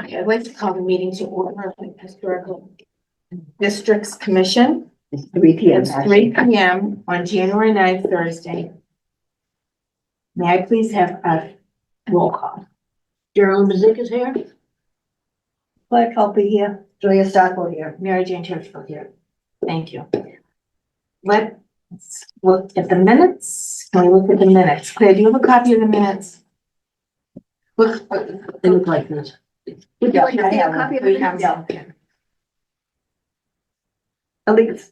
Okay, I'd like to call the meeting to order of the Historical Districts Commission. It's 3 p.m. It's 3 p.m. on January 9th, Thursday. May I please have a roll call? Gerald Mazik is here. Claire Culpe here. Julia Stockwell here. Mary Jane Churchfield here. Thank you. Let's look at the minutes. Can we look at the minutes? Claire, do you have a copy of the minutes? Look, They look like this. Would you like to see a copy of we it? have some. Elise,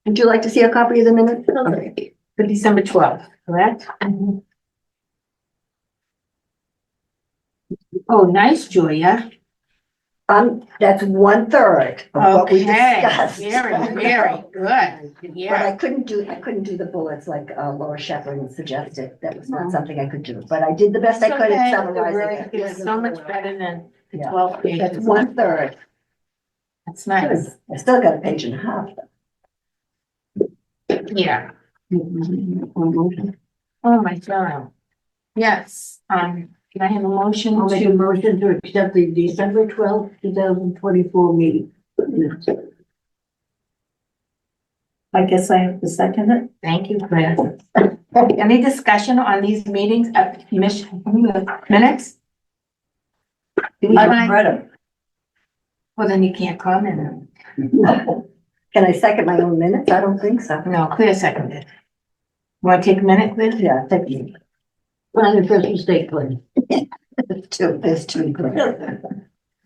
would you like to see a copy of the minutes? Okay. For December 12th, correct? Oh, nice, Julia. That's 1/3 of what we Okay, discussed. very good. But I Yeah, couldn't do the bullets like Laura Shepherd suggested. That was not something I could do, but I did the best I could okay. at summarizing it. It's so much better than the Yeah. 12 pages. That's 1/3. That's nice. I still got a page and a half. Yeah. Oh, my God. Yes, can I have a motion I'll make a to, motion to accept the December 12th, 2024 meeting. I guess I have to second it. thank you, Claire. Any discussion on these meetings, commission minutes? I've read them. Well, then you can't comment on Can I second my own minutes? I don't think so. them. No, Claire seconded. Want to take a minute, Claire? Yeah, thank you. Find the first mistake, please. There's two.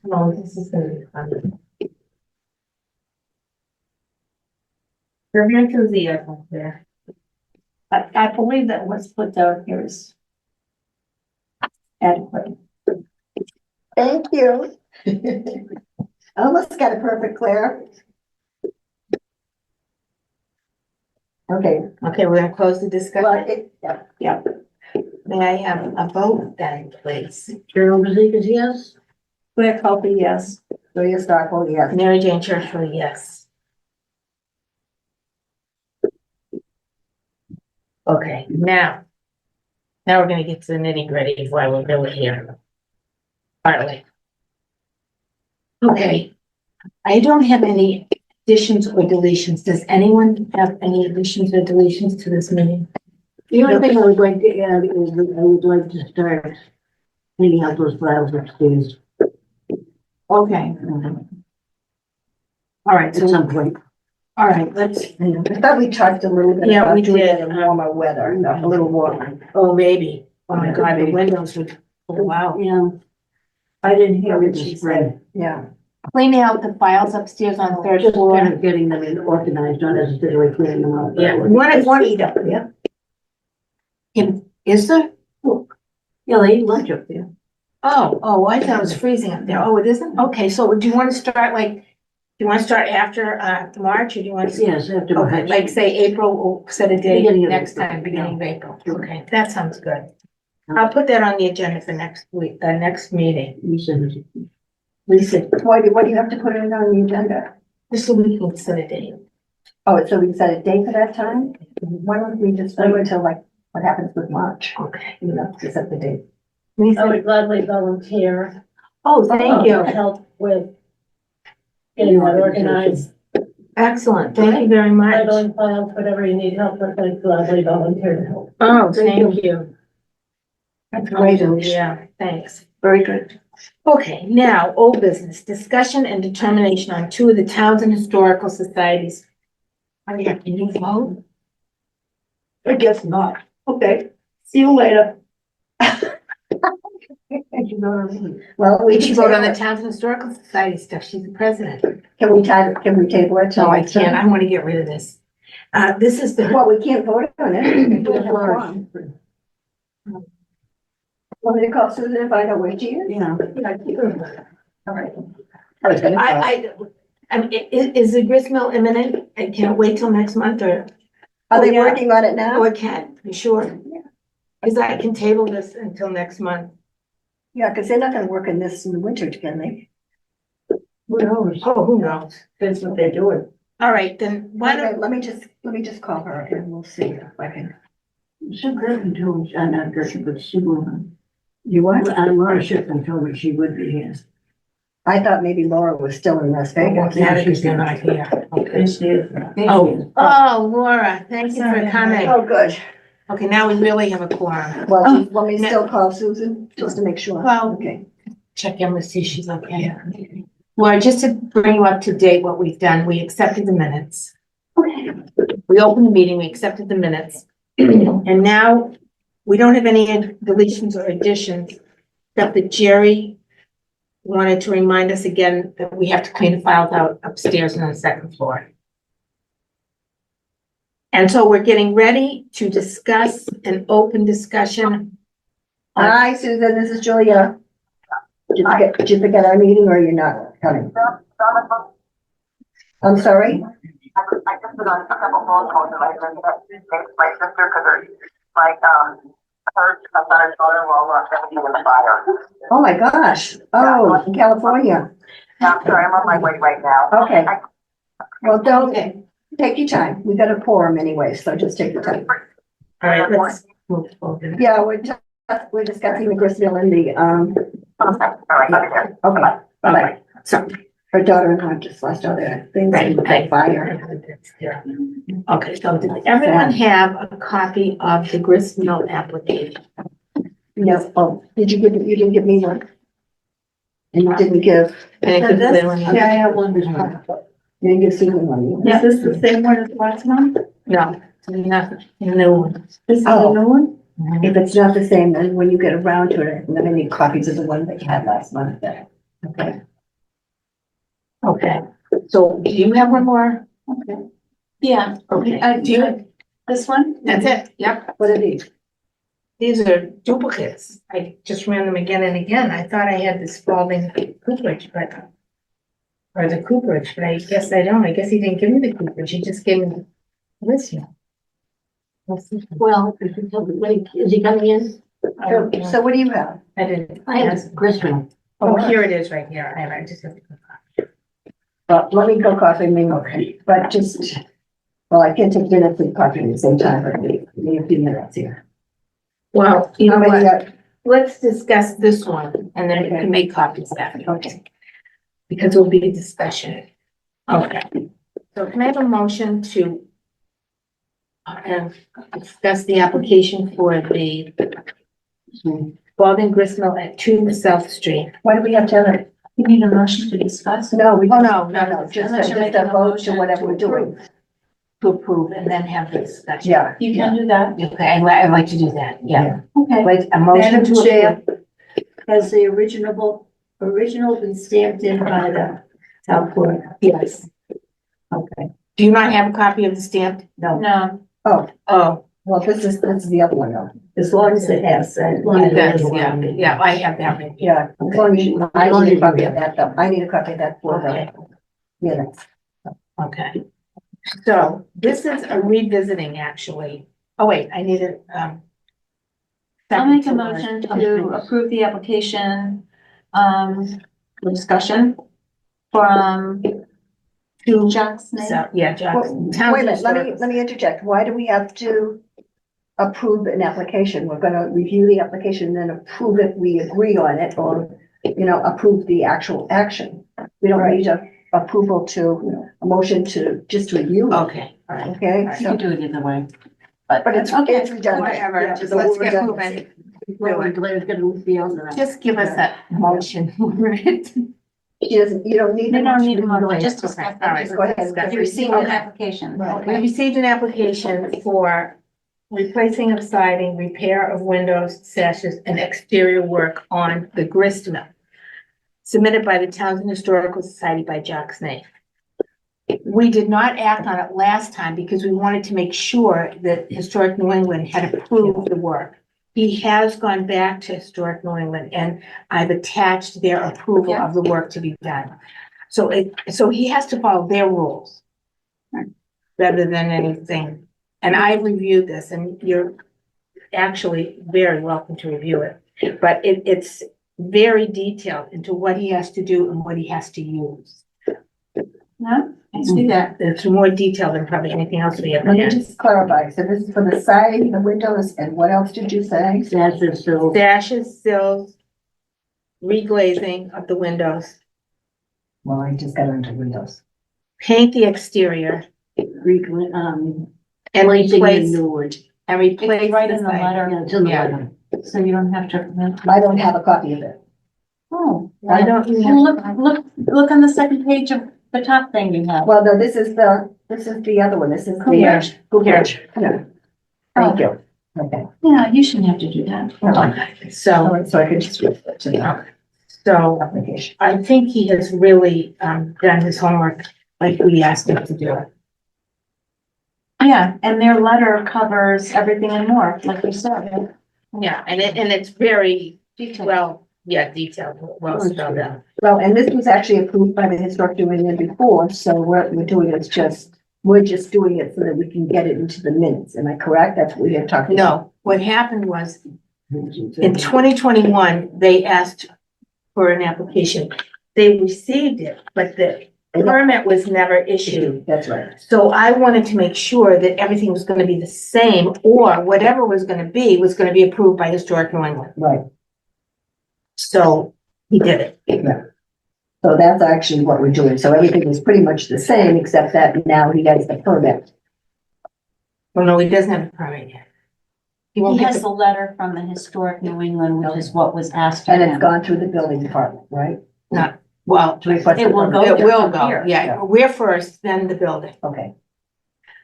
No, this is gonna be fun. Your enthusiasm there. I believe that what's put down here is adequate. Thank you. I almost got it perfect, Claire. Okay. Okay, we're gonna close the Well, discussion. yeah. May I have a vote then, please? Gerald Mazik is yes. Claire Culpe, yes. Julia Stockwell, yes. Mary Jane Churchfield, yes. Okay, now we're gonna get to the nitty gritty of why we're really here. Partly. Okay, I don't have any additions or deletions. Does anyone have any additions or deletions to this meeting? The only thing I would like to add is that I would like to start cleaning out those files upstairs Okay. All right, at so, some point. all right, let's, I thought we talked a little bit Yeah, about we doing did. it in warmer weather, a little warmer. oh, maybe. Oh my God, the windows would, oh, wow. Yeah. I didn't hear Probably what the she spring. said. Yeah. Cleaning out the files upstairs on the third Just floor. kind of getting them in organized, not necessarily clearing them out. Yeah, One eat up, yeah. Is there? Yeah, they eat lunch up there. Oh, I thought it was freezing up there. Oh, it isn't? Okay, so do you want to start do you want to start after, March or do you want to? Yes, after Okay, March. like say April, we'll set a date Beginning of next April, time, beginning of April. Sure. Okay, that sounds good. I'll put that on the agenda for next week, next meeting. You said it. Lisa, What do you have to put it on the agenda? just so we can set a date. Oh, so we set a date for that time? Why don't we just wait until like what happens with March, Okay. to set the date? I Lisa, would gladly volunteer. oh, thank you. To help with getting that organized, Excellent. Thank you very much. titling files, whatever you need help with, I'd gladly volunteer to help. Oh, thank you. That's great, Elise. Yeah, thanks. Very good. Okay, now, old business, discussion and determination on two of the towns and historical societies. Are you, can you vote? I guess not. Okay, see you later. Well, we We should can vote on the table it. towns and historical society stuff. She's the president. Can we table it? till No, I next can't. time? I want to get rid of this. This is the, Well, we can't vote on it. We don't have a quorum. Want me to call Susan and find out where she is? Yeah. All right. is the grist mill imminent? I can't wait till next month or, Are they yeah. working on it oh, now? I can, you sure? Because I can table this until next month. Yeah, because they're not gonna work in this in the winter, can they? Who knows? Oh, who knows? That's what they're doing. All right, then why Okay, don't, let me just call her and we'll see if I can. Sue Griffin told me, not Griffin, but Sue, You what? Laura Shipman told me she would be here. I thought maybe Laura was still in Las Vegas. You're not here. Okay. Oh, Oh, Laura, thank you for coming. Oh, good. Okay, now we really have a quorum. Well, want me to no. still call Susan, just to make sure? Well- Okay. Check in with see if she's okay. Well, just to bring you up to date, what we've done, we accepted the minutes. Okay. We opened the meeting, we accepted the minutes. And now we don't have any deletions or additions, except that Jerry wanted to remind us again that we have to clean the files out upstairs on the second floor. And so we're getting ready to discuss an open discussion. Hi, Susan, this is Julia. Did you forget our meeting or you're not coming? I'm sorry? I just been on a couple phone calls and my sister, because her son and daughter were all lost everything in the fire. Oh, my gosh. Oh, in California. I'm sorry, I'm on my way right now. Okay. Well, don't, Okay. take your time. We got a quorum anyway, so just take your time. All right, let's move forward. Yeah, we're discussing the Gristmill and the, Okay, all right, okay. okay. Bye-bye. So, Her daughter-in-law just lost all their things in the fire. okay, so did everyone have a copy of the Gristmill application? No, oh, you didn't give me one? And you didn't give, And I could put it on- yeah, I have one. you didn't give Susan one? Is this the same one as last month? No, nothing, no one. This is Oh. a new one? If it's not the same, then when you get around to it, then I need copies of the one that you had last month then. Okay. Okay, so do you have one more? Okay. Yeah. Okay, do you, This one? that's it, yep. What are these? These are duplicates. I just ran them again and again. I thought I had this Spalding Cooperage, but, or the Cooperage, but I guess I don't. I guess he didn't give me the Cooperage. He just gave me this one. Well, wait, is he coming in? So what do you have? I didn't. I have Gristmill. Oh, here it is right here. I just have to. Well, let me go coffee me, okay, but just, well, I can't take minutes and coffee at the same time, but we need a few minutes here. Well, you know How many what? got? Let's discuss this one and then we Okay. can make copies after. Okay. Because it will be a discussion. Okay. So can I have a motion to discuss the application for the Spalding Gristmill at 2 South Street? Why do we have to have it? You need a motion to discuss? No, we. Oh, no, Just Unless you're a making a vote to motion whatever to we're doing. To approve and then have the discussion. Yeah. You can do that. Okay, I'd like to do that, yeah. Okay. Like a motion Madam to Chair, approve. has the original been stamped in by the town clerk? Yes. Okay. Do you not have a copy of the stamp? No, No, Oh, well, this is the other one though. as long as it has that. yeah, I have that right here. Yeah, as long as I need a copy of that though. I need a copy of that for Okay. the minutes. Okay. So this is a revisiting, actually. Oh, wait, I need a, I'll make a motion to approve the application, for discussion from to, Jack's name. so, yeah, Well, Jackson. Wait a minute, let me interject. Why do we have to approve an application? We're gonna review the application, then approve it, we agree on it, or, approve the actual action. We don't need a approval to, a motion to just review it, Okay, all right. okay? You So- can do it either way. But it's redundant. Whatever, Yeah, just the let's get redundancy. moving. Well, we're glad it's gonna be on the. Just give us a motion. She doesn't, you don't need. You don't need a to motion, Just just okay, discuss. all right. Just go ahead. Discuss. You received an Okay. application. Right. We received an application for replacing of siding, repair of windows, sashes, and exterior work on the grist mill, submitted by the Townsend Historical Society by Jack Snaith. We did not act on it last time because we wanted to make sure that Historic New England had approved the work. He has gone back to Historic New England and I've attached their approval of the work to be done. So he has to follow their rules rather than anything. And I've reviewed this and you're actually very welcome to review it. But it's very detailed into what he has to do and what he has to use. No, I see that. It's more detailed than probably anything else we have. Let me just clarify. So this is for the siding, the windows, and what else did you say? That's it, so. Dashes, sills, reglazing of the windows, Well, I just got into windows. paint the exterior Reclaim, and placing the replace, new one. and replace It's right the in the siding. letter, Yeah, it's in the Yeah. letter. so you don't have to. I don't have a copy of it. Oh. Why don't you Well, have? look on the second page of the top thing you have. Well, no, this is the other one. This is the. Cooperage? Cooperage. Yeah. Thank you. Okay. Yeah, you shouldn't have to do that. All So, right, so I could just refer to the so application. I think he has really, done his homework like we asked him to do. Yeah, and their letter covers everything and more, like you said. Yeah, and it's very Detailed. well, yeah, detailed, well spelled out. Well, and this was actually approved by the Historic Dominion before, so what we're doing is we're just doing it so that we can get it into the minutes. Am I correct? That's what we had talked about. No, what happened was in 2021, they asked for an application. They received it, but the permit was never issued. That's right. So I wanted to make sure that everything was gonna be the same, or whatever was gonna be approved by Historic New England. Right. So he did it. So that's actually what we're doing. So everything is pretty much the same, except that now he has the permit. Well, no, he doesn't have a permit yet. He He won't get has the, the letter from the Historic New England, which is what was asked of And it's him. gone through the building department, right? well, To request It the will permit. go it will from go, here. yeah, we're first, then the building. Okay.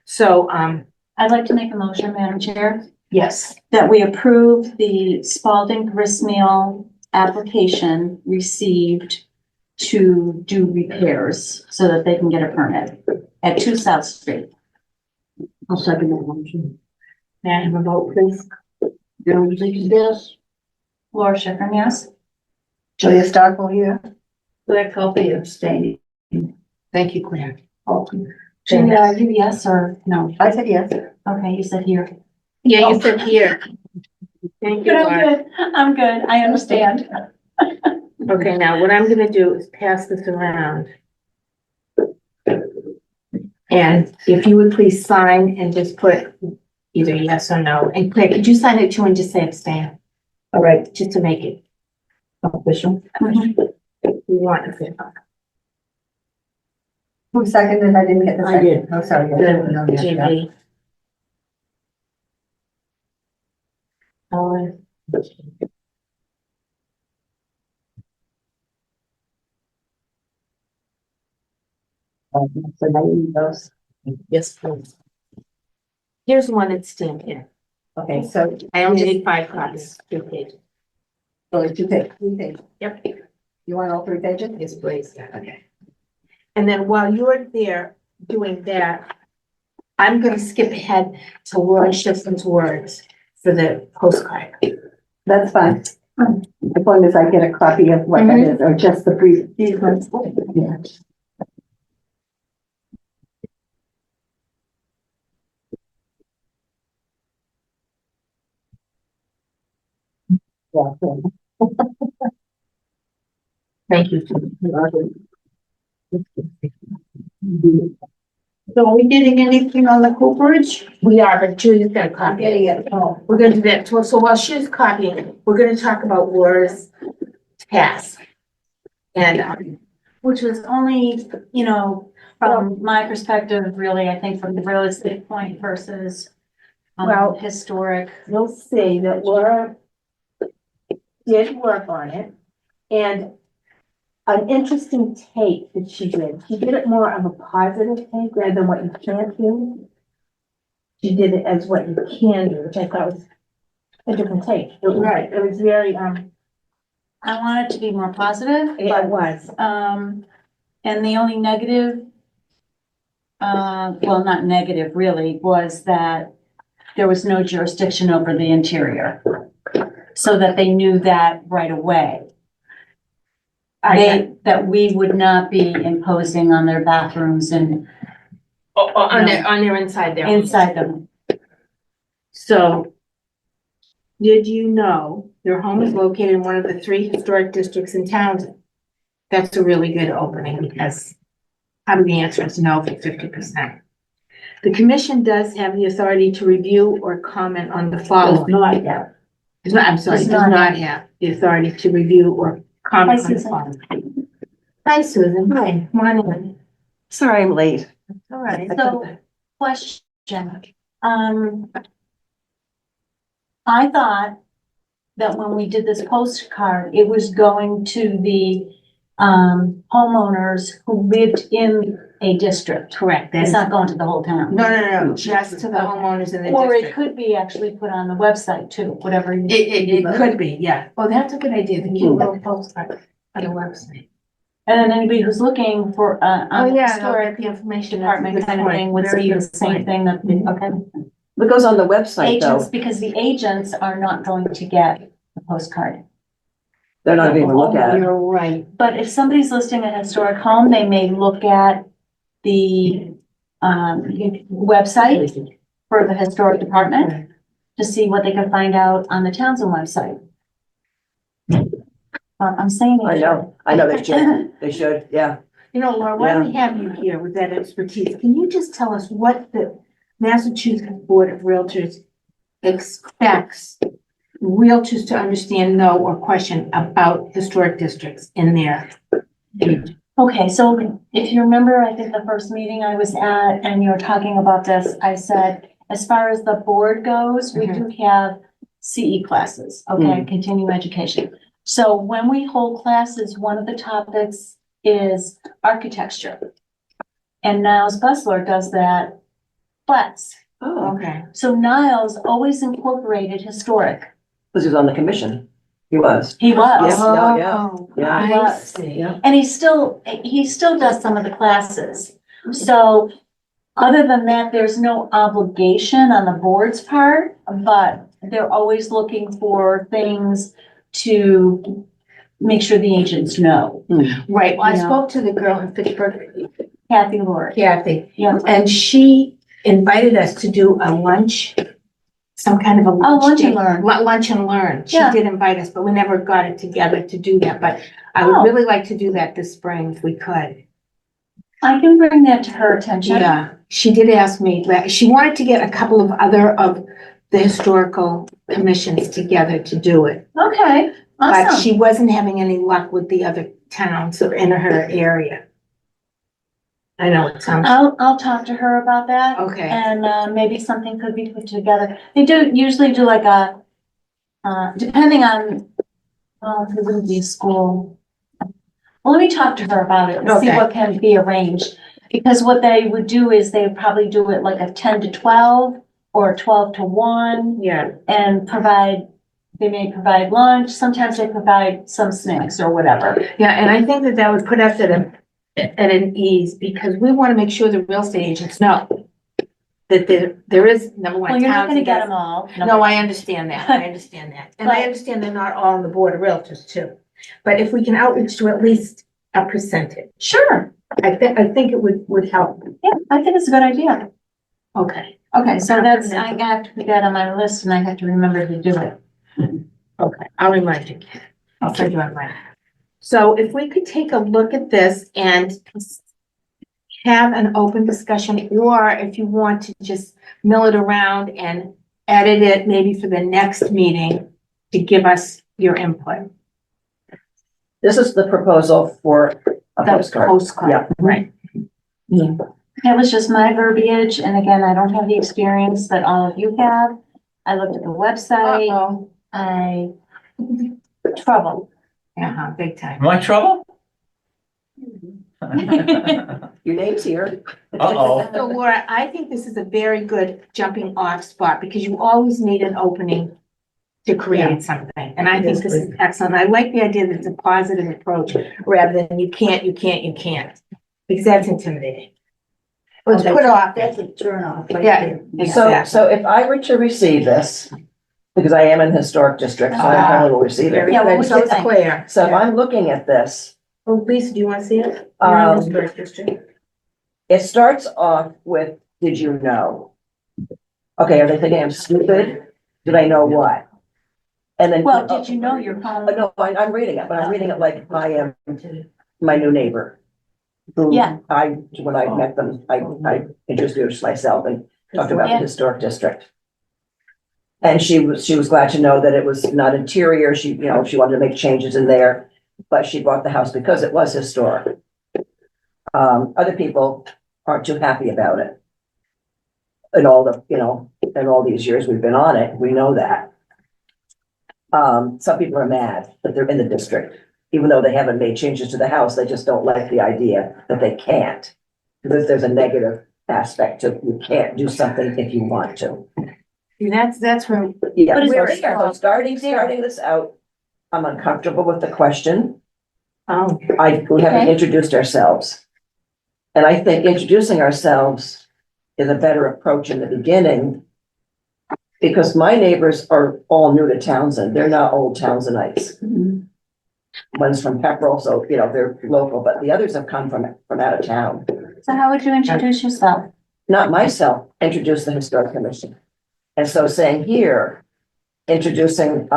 So, I'd like to make a motion, Madam Chair, yes, that we approve the Spalding gristmill application received to do repairs so that they can get a permit at 2 South Street. I'll second that motion. may I have a vote, please? Jones, yes. Laura Schiffern, yes? Julia Starkville here. Blair Coffey abstaining. Thank you, Claire. Julia, are you yes or no? I said yes. Okay, you said here. Yeah, you said here. Thank you, Good, Laura. I'm good. I'm good. I understand. Okay, now what I'm gonna do is pass this around. And if you would please sign and just put either yes or no. And Claire, could you sign it too and just say abstain? All right, just to make it official. We want it. Who seconded? I didn't get the I second. did. Oh, sorry. I didn't know that. Yeah. JB. So now you need those. Yes, please. Here's one that's stamped here. Okay, so I only need 5 copies, 2 pages. only 3 pages. Yep. You want all 3 pages? Yes, please. Okay. And then while you're there doing that, I'm gonna skip ahead to Laura Schiffern's words for the postcard. That's fine. As long as I get a copy of what that is, or just the brief. Yeah. Yeah. Thank you. So are we getting anything on the Cooperage? We are, but Julia's got a I'm copy. getting it. Oh, We're gonna do that. So while she's copying, we're gonna talk about Laura's task. And, Which was only, you know, from my perspective, really, I think from the real estate point versus Well- historic. you'll see that Laura did work on it, and an interesting take that she did. She did it more of a positive take rather than what you can't do. She did it as what you can do, which I thought was a different take. It was very, I want it to be more positive, it but, was. and the only negative, well, not negative really, was that there was no jurisdiction over the interior. So that they knew that right away. That we would not be imposing on their bathrooms and On their inside there. inside them. So, did you know their home is located in one of the 3 historic districts in Townsend? That's a really good opening because the answer is no for 50%. The commission does have the authority to review or comment on the following. Not yet. I'm sorry, Does does not not have the authority to review or comment on the Susan. following. Hi, Susan. Hi. Morning. Sorry I'm late. All right. So, question, I thought that when we did this postcard, it was going to the, homeowners who lived in a district. Correct. It's not going to the whole town. No, just to the homeowners in the Or it district. could be actually put on the website too, whatever. you- It could be, yeah. Oh, that's a good idea, the cute little postcard on the website. And then anybody who's looking for, Oh, on the yeah, I'll historic get the information. department kind of thing would see the same thing that, okay? What goes on the website Agents, though? because the agents are not going to get the postcard. They're not even look at it. You're right. But if somebody's listing a historic home, they may look at the, website for the historic department to see what they can find out on the Townsend website. I'm saying. I know they should, they should, yeah. You know, Laura, why do we have you here with that expertise? Can you just tell us what the Massachusetts Board of Realtors expects realtors to understand, know, or question about historic districts in their region? Okay, so if you remember, I think the first meeting I was at and you were talking about this, I said, as far as the board goes, we do have CE classes, okay, continuing education. So when we hold classes, one of the topics is architecture. And Niles Bustler does that class. Oh, Okay. So Niles always incorporated historic. because he was on the commission. He was. He was. Yeah. Yeah. I Yes. see. Yeah. And he still does some of the classes. So other than that, there's no obligation on the board's part, but they're always looking for things to make sure the agents know. Right, well, I Yeah. spoke to the girl in Fitchburg, Kathy Lord. Kathy, Yeah. and she invited us to do a lunch, some kind of a. Oh, lunch and learn. Lunch and learn. She Yeah. did invite us, but we never got it together to do that, but I Oh. would really like to do that this spring if we could. I can bring that to her attention. Yeah, she did ask me, she wanted to get a couple of other of the historical commissions together to do it. Okay, But awesome. she wasn't having any luck with the other towns that are in her area. I know it sounds, I'll talk to her about that. okay, And maybe something could be put together. They usually do like a, depending on, well, it wouldn't be a school. Well, let me talk to her about it and see Okay. what can be arranged. Because what they would do is they would probably do it like a 10 to 12 or a 12 to 1 yeah, and they may provide lunch. Sometimes they provide some snacks or whatever. yeah, and I think that that would put us at an ease, because we want to make sure the real estate agents know that there is, number one. Well, you're not towns gonna that get does- them all. No, I understand that, I understand that, and I But- understand they're not all on the board of realtors too. But if we can outreach to at least a percentage, Sure. I think it would help. Yeah, I think it's a good idea. Okay, Okay, so that's, I have to put that on my list and I have to remember to do it. okay, I'll remind you. I'll send you a reminder. So if we could take a look at this and have an open discussion, or if you want to just mill it around and edit it maybe for the next meeting to give us your input. This is the proposal for a The postcard. postcard, Yeah. right. That was just my verbiage, and again, I don't have the experience that all of you have. I looked at the website, Uh-oh. trouble. Uh-huh, big time. My trouble? Your name's here. Uh-oh. So Laura, I think this is a very good jumping off spot, because you always need an opening to create something, and I think this is excellent. I like the idea that it's a positive approach, rather than you can't, because that's intimidating. Let's put off. That's a turn off right Yeah. there. So if I were to receive this, because I am in historic district, so I probably will receive it. Yeah, what would So you it's think? clear. So if I'm looking at this, Oh, Lisa, do you want to see it? You're in the historic district. it starts off with, did you know? Okay, are they thinking I'm stupid? Did I know what? And then. Well, did you know your home? No, I'm reading it, but I'm reading it like I am my new neighbor. Who Yeah. when I met them, I introduced myself and talked about the Yeah. historic district. And she was glad to know that it was not interior. She wanted to make changes in there, but she bought the house because it was historic. Other people aren't too happy about it. In all the, in all these years we've been on it, we know that. Some people are mad that they're in the district, even though they haven't made changes to the house, they just don't like the idea that they can't. Because there's a negative aspect to, you can't do something if you want to. That's where, Yeah, But it's so there. starting this out, I'm uncomfortable with the question. oh, We haven't Okay. introduced ourselves. And I think introducing ourselves is a better approach in the beginning. Because my neighbors are all new to Townsend. They're not old Townsенdites. One's from Pepperell, so, they're local, but the others have come from out of town. So how would you introduce yourself? Not myself, introduce the Historic Commission. And so saying here, introducing,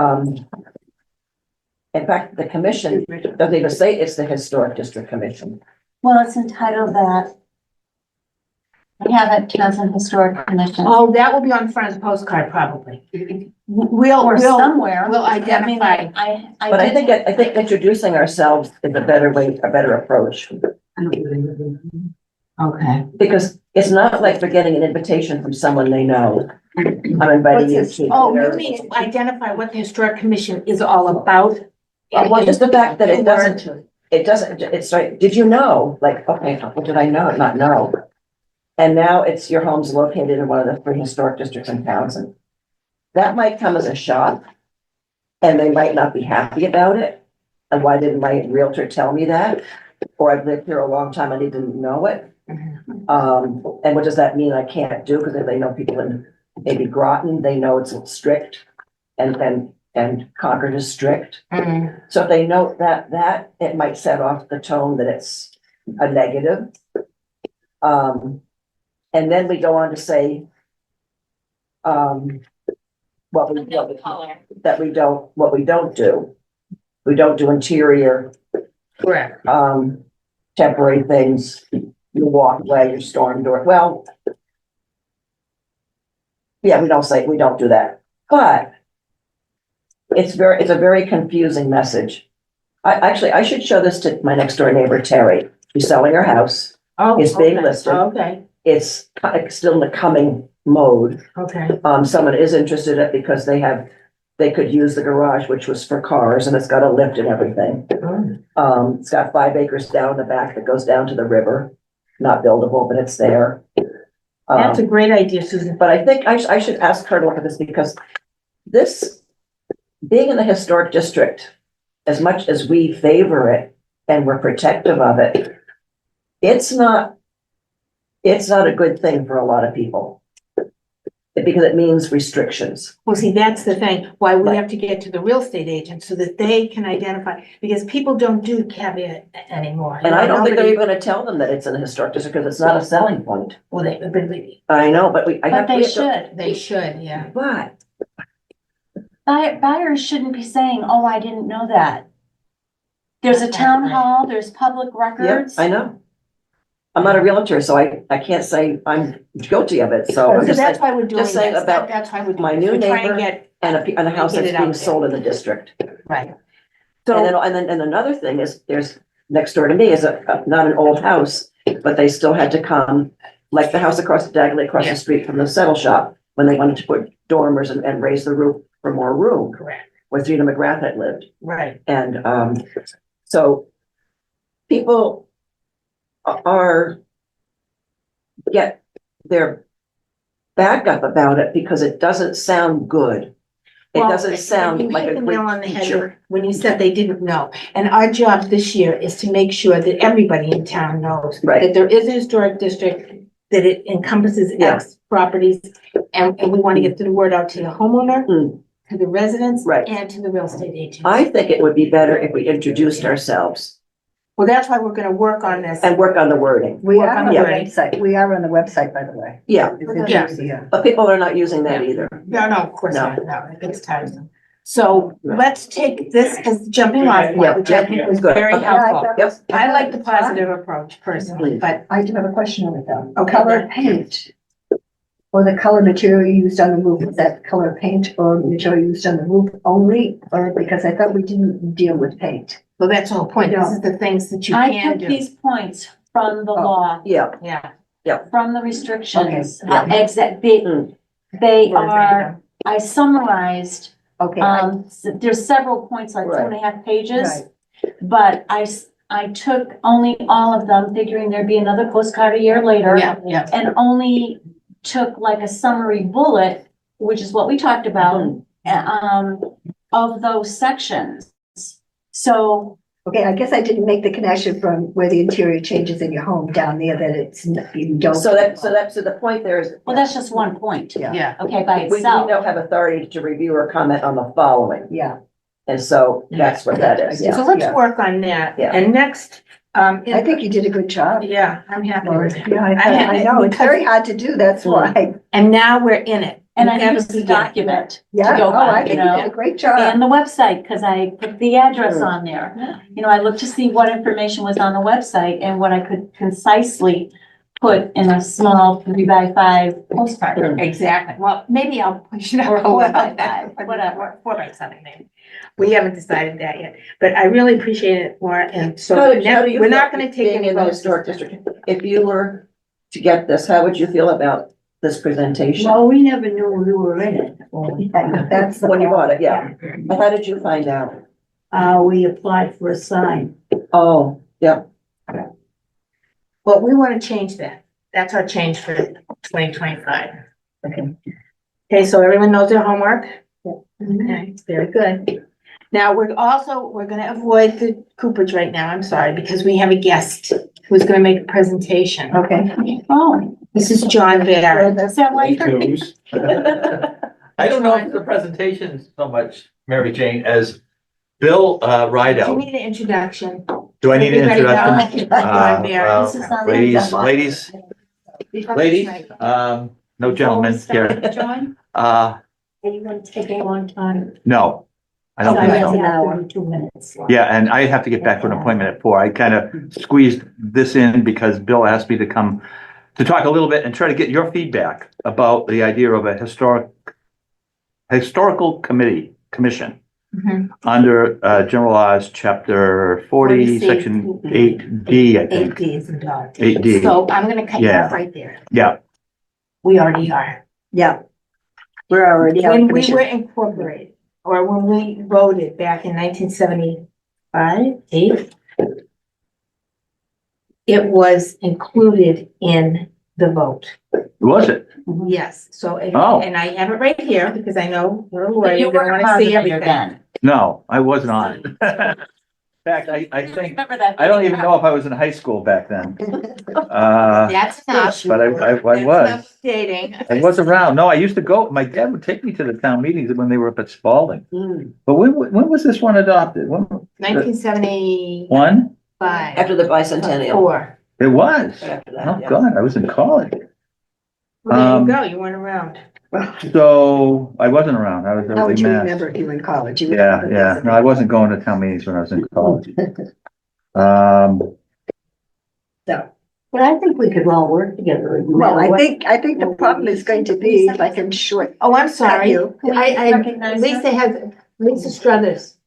in fact, the commission doesn't even say it's the Historic District Commission. Well, it's entitled that. I have it, Townsend Historic Commission. oh, that will be on the front of the postcard probably. Or somewhere. we'll I mean, identify. But I did- think introducing ourselves is a better way, a better approach. Okay. Because it's not like they're getting an invitation from someone they know. I'm inviting you to. Oh, you dinner. mean to identify what the historic commission is all about? Well, just the fact that it doesn't, it's right, did you know? Like, okay, what did I know, not know? And now it's your home's located in one of the 3 historic districts in Townsend. That might come as a shock. And they might not be happy about it. And why didn't my realtor tell me that? Or I've lived here a long time and he didn't know it. And what does that mean I can't do? Because if they know people in maybe Groton, they know it's strict and Concord is strict. Mm, So if they note that it might set off the tone that it's a negative. And then we go on to say, what we don't do. We don't do interior, correct. temporary things, your walkway, your storm door, well. Yeah, we don't do that, but. It's a very confusing message. I should show this to my next door neighbor, Terry. She's selling her house. Oh, It's being okay. listed. Okay, It's still in the coming mode. okay. Someone is interested in it because they could use the garage, which was for cars, and it's got a lift and everything. Oh, It's got 5 acres down in the back that goes down to the river. Not buildable, but it's there. That's a great idea, Susan. But I think I should ask her to look at this because this, being in the historic district, as much as we favor it and we're protective of it, it's not a good thing for a lot of people. Because it means restrictions. Well, see, that's the thing, why we Right. have to get to the real estate agent so that they can identify, because people don't do caveat anymore. And I don't think they're Nobody- even gonna tell them that it's in the historic district because it's not a selling point. Well, I know, but But they should. they should, yeah. But Buyers shouldn't be saying, oh, I didn't know that. There's a town hall, there's public yeah, records. I know. I'm not a realtor, so I can't say I'm guilty of it, so I'm So just that's saying, why we're doing just saying this, about that's why we're doing my this. new We're trying to neighbor get, and a house Get that's it out being there. sold in the district. right. And another thing is, there's, next door to me is not an old house, but they still had to come, like the house diagonally across Yeah. the street from the settle shop, when they wanted to put dormers and raise the roof for more room, Correct, where Theda McGrath had lived. right. And, so people get their back up about it because it doesn't sound good. It Well, doesn't sound you like hit a the nail on good the head feature. when you said they didn't know. And our job this year is to make sure that everybody in town knows Right. that there is a historic district, that it encompasses Yeah. X properties. And we want to get the word out to the homeowner, Mm. to the residents, Right. and to the real estate agents. I think it would be better if we introduced ourselves Well, that's why we're gonna work on this. and work on the wording. We Work are on on the the wording. website. We are on the website, by the way. Yeah, Yeah. but people are not using that either. No, of course No. not, no, it gets tiresome. So let's take this as jumping off Yeah, point, which I think was good. very Okay. helpful. Yep. I like the positive approach personally, but I do have a question on it though. Okay. Color paint. Or the color material used on the roof, is that color paint or material used on the roof only? Or because I thought we didn't deal with paint. well, that's the whole point. This is the things that you I can took do. these points from the Oh. law, Yeah, from the restrictions. Okay, yeah. Exact, Mm. they are, I summarized, Okay, there's several points, like Right. 2.5 pages. Right. But I took only all of them, figuring there'd be another postcard a year later. Yeah. And only took like a summary bullet, which is what we talked about, of those sections. So, okay, I guess I didn't make the connection from where the interior changes in your home down there, that it's, you don't. so the point there is. well, that's just one point, Yeah. Yeah. okay, by We itself. don't have authority to review or comment on the following, Yeah, and so that's what that is, Yeah. So yeah. let's Yeah. work on that. Yeah. And next, I think you did a good job. yeah, I'm happy Laura. with it. Yeah, I know, it's very hard to do, that's why. And now we're in it. And I Never used the began. document Yeah, to go oh, by, I you think you did know, a great job. and the website, because I put the address on there. You know, I looked to see what information was on the website and what I could concisely put in a small 3x5 postcard. Exactly. Well, maybe I'll push it Or up. 4x5, whatever. 4x7 maybe. We haven't decided that yet, but I really appreciate it, Laura, and How so do you we're feel not gonna take being any in the votes. historic district? If you were to get this, how would you feel about this presentation? Well, we never knew we were in it. That's the When you problem. bought it, yeah. How did you find out? We applied for a sign. Oh, yeah, Well, we wanna change that. That's our change for 2025. Okay, so everyone knows their homework? Okay, very good. Now, we're gonna avoid the Coopers right now, I'm sorry, because we have a guest who's gonna make a presentation. Okay. Oh, This is John Barrett. is that why you're? News. I don't know if the presentation so much, Mary Jane, as Bill Do you Rydell. need an introduction? Do I need an Everybody introduction? know John Barrett. This is on the Ladies, agenda. ladies, no gentlemen here. John? Uh, Are you gonna take a long time? no, I don't think so. An hour and 2 minutes. Yeah, and I have to get back to an appointment at 4. I kind of squeezed this in because Bill asked me to come to talk a little bit and try to get your feedback about the idea of a historical commission Mhm. under General Laws, Chapter 40, 40C. Section 8D, I think. 8D is in dog. 8D, So I'm gonna cut you Yeah. off right there. yeah. We already are. Yeah. We're already on When we commission. were incorporated, or when we voted back in 1975, 8, it was included in the vote. Was it? Yes, so, Oh. and I have it right here because I know you're a lawyer, But you you don't weren't wanna part of see it everything. then. No, I wasn't on it. In fact, I think, Remember that? I don't even know if I was in high school back then. Uh, That's enough. but I That's was. enough Dating. I was around. No, I used to go, my dad would take me to the town meetings when they were up at Spalding. But when was this one adopted? When, 1975. one? after the bicentennial. 4. It was. After that, Oh, yeah. God, I was in college. Well, there you go, you weren't around. So I wasn't around. I was How would early you math. remember if you were in college? You Yeah, would- yeah. No, I wasn't going to town meetings when I was in college. Um, But I think we could all work together. no Well, matter what. I think the problem is going to be, if I can short Oh, I'm sorry. you. I, Recognize her? Lisa has, Lisa Struthers.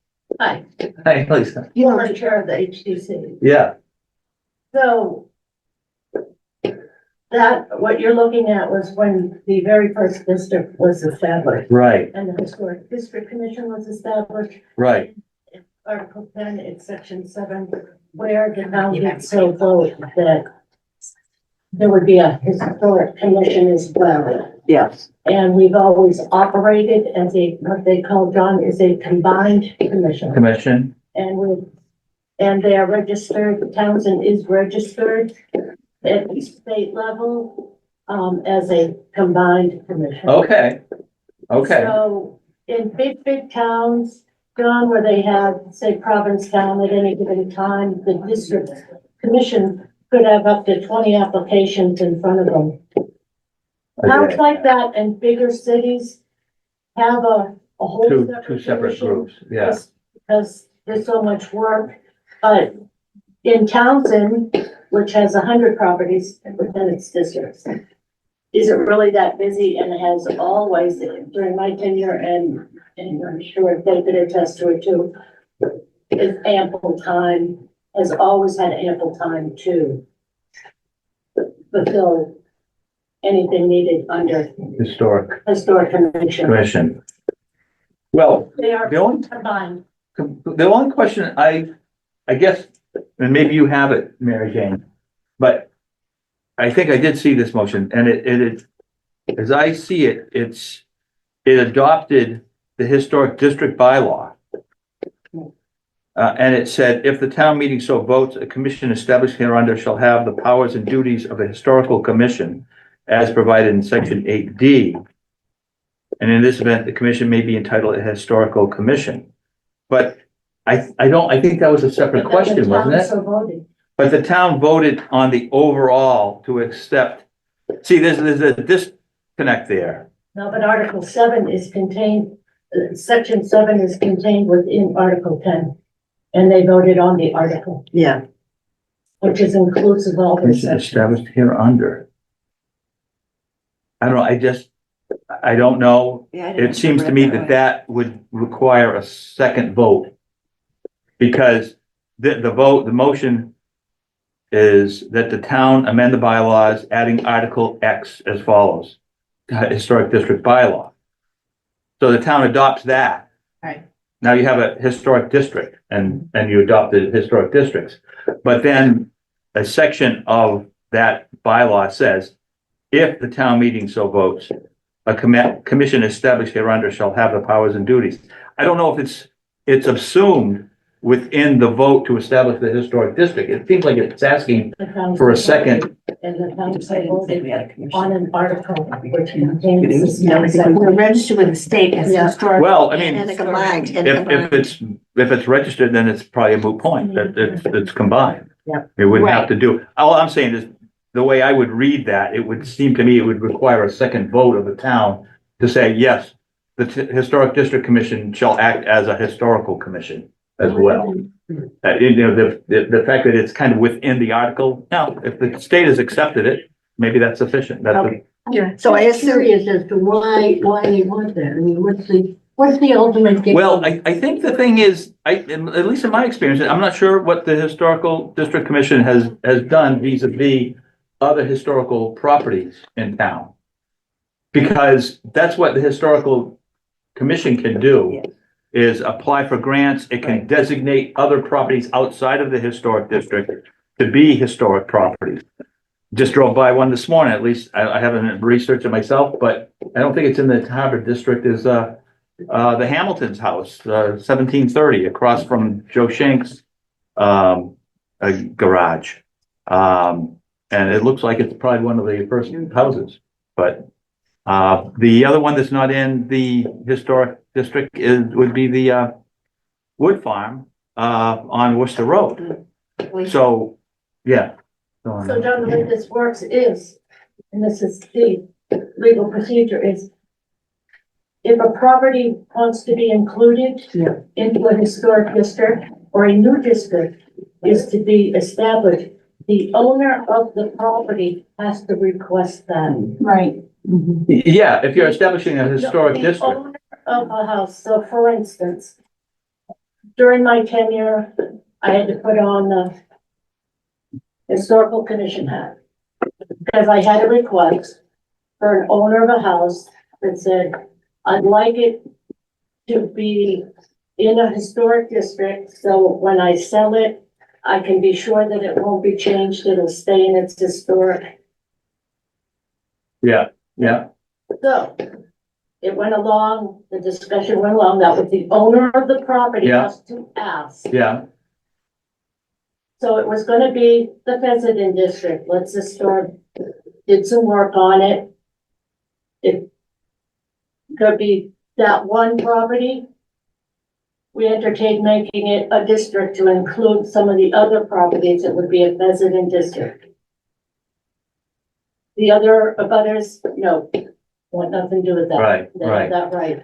Hi. hey, Lisa. You are chair of the HDC. Yeah, So that, what you're looking at was when the very first district was established right, and the Historic District Commission was established. right. Article 10, it's section 7, where the town did so vote that there would be a historic commission as well. Yes, And we've always operated as what they call, John, is a combined commission. Commission, And they are registered, Townsend is registered at the state level, as a combined commission. okay, okay, So in big towns, John, where they have, say, Provincetown at any given time, the district commission could have up to 20 applications in front of them. Towns okay. like that and bigger cities have a whole Two separate separate commission. groups, yeah, just Because there's so much work, but in Townsend, which has 100 properties within its districts, isn't really that busy and has always, during my tenure, and I'm sure they could attest to it too, is ample time, has always had ample time to fulfill anything needed under Historic historic commission. Commission. Well, They are the only, combined. the only question I guess, and maybe you have it, Mary Jane, but I think I did see this motion, and it, as I see it, it adopted the historic district bylaw. And it said, if the town meeting so votes, a commission established hereunder shall have the powers and duties of a historical commission as provided in section 8D. And in this event, the commission may be entitled a historical commission. But I think that was a separate question, wasn't it? So voted. But the town voted on the overall to accept, see, there's a disconnect there. No, but Article 7 is contained, Section 7 is contained within Article 10. And they voted on the article, Yeah. which is inclusive of all the Commission sections. established hereunder. I don't know, I don't know. Yeah, I didn't It seems to me read that that would require a second vote. Because the motion is that the town amend the bylaws, adding Article X as follows. Historic district bylaw. So the town adopts that. Right. Now you have a historic district and you adopted historic districts. But then a section of that bylaw says, if the town meeting so votes, a commission established hereunder shall have the powers and duties. I don't know if it's assumed within the vote to establish the historic district. It seems like it's asking The town for a second. And the town I didn't say we had a voted commission. on an article which contains. Yeah, I think We're registered with the state as Yeah. historic. Well, I mean, And combined. if it's registered, then it's probably a moot point, that it's combined. Yeah. It wouldn't have Right. to do, all I'm saying is, the way I would read that, it would seem to me it would require a second vote of the town to say, yes, the Historic District Commission shall act as a historical commission as well. The fact that it's kind of within the article, now, if the state has accepted it, maybe that's sufficient. That's Okay. Yeah. So I I'm assume, curious as to why they want that. I mean, what's the ultimate game? Well, I think the thing is, at least in my experience, I'm not sure what the Historical District Commission has done vis-a-vis other historical properties in town. Because that's what the Historical Commission can do, is apply for grants. It can designate other properties outside of the historic district to be historic properties. Just drove by one this morning, at least I haven't researched it myself, but I don't think it's in the Harbor District, is the Hamilton's house, 1730, across from Joe Shank's garage. And it looks like it's probably one of the first houses, but the other one that's not in the historic district would be the Wood Farm on Worcester Road. So, yeah. So John, the way this works is, and this is the legal procedure, is if a property wants to be included into a historic district or a new district is to be established, the owner of the property has to request that. Right. Yeah, if you're establishing a historic The district, owner of a house, so for instance, during my tenure, I had to put on the historical commission hat. Because I had a request for an owner of a house that said, I'd like it to be in a historic district, so when I sell it, I can be sure that it won't be changed, it'll stay in its historic. yeah. So, it went along, the discussion went along, that was the owner of the property Yeah. has to ask. Yeah, So it was gonna be the Fessenden district, let's just start, did some work on it. It could be that one property. We entertained making it a district to include some of the other properties, it would be a Fessenden district. The other abutters, no, want nothing to do with that. right, They have right. that right.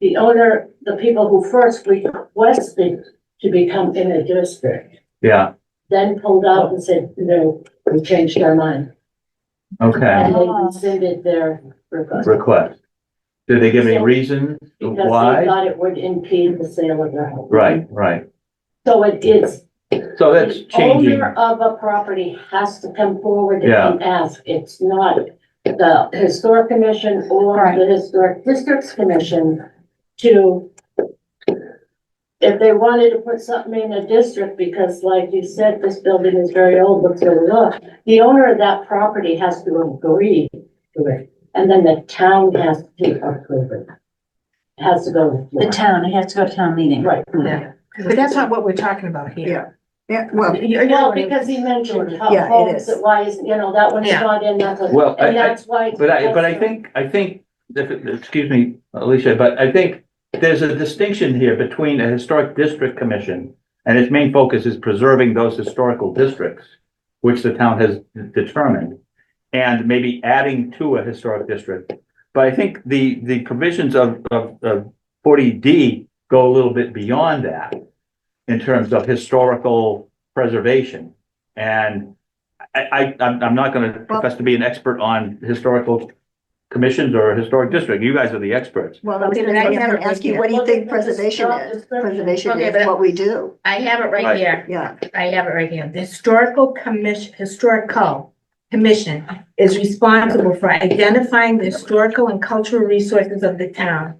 The owner, the people who first requested to become in a district, Yeah, then pulled out and said, no, we changed our mind. okay. And they rescinded their request. Request. Did they give any reason Because they why? thought it would impede the sale of their home. Right, right. So it is So that's The changing. owner of a property has to come forward Yeah. and ask. It's not the historic commission or Right. the historic districts commission to, if they wanted to put something in a district, because like you said, this building is very old, looks really old, the owner of that property has to agree to it. And then the town has to approve it. Has to go. The town, it has to go to town meeting. Right. Yeah. But that's not what we're talking about here. Yeah, well, Well, because he mentioned Yeah, it homes, is. that why is, that one's Yeah. not in, that's a, Well, and that's why. it's But I because think, excuse me, Alicia, but I think there's a distinction here between a historic district commission and its main focus is preserving those historical districts, which the town has determined, and maybe adding to a historic district. But I think the provisions of 40D go a little bit beyond that in terms of historical preservation. And I'm not gonna profess to be an expert on historical commissions or a historic district. You guys are the experts. well, I was Okay, gonna but I have it ask you, right what do you Well, think because it's preservation job is? description. Preservation Okay, is but- what we do, I have it right Right. here. yeah. I have it right here. The historical commission is responsible for identifying the historical and cultural resources of the town,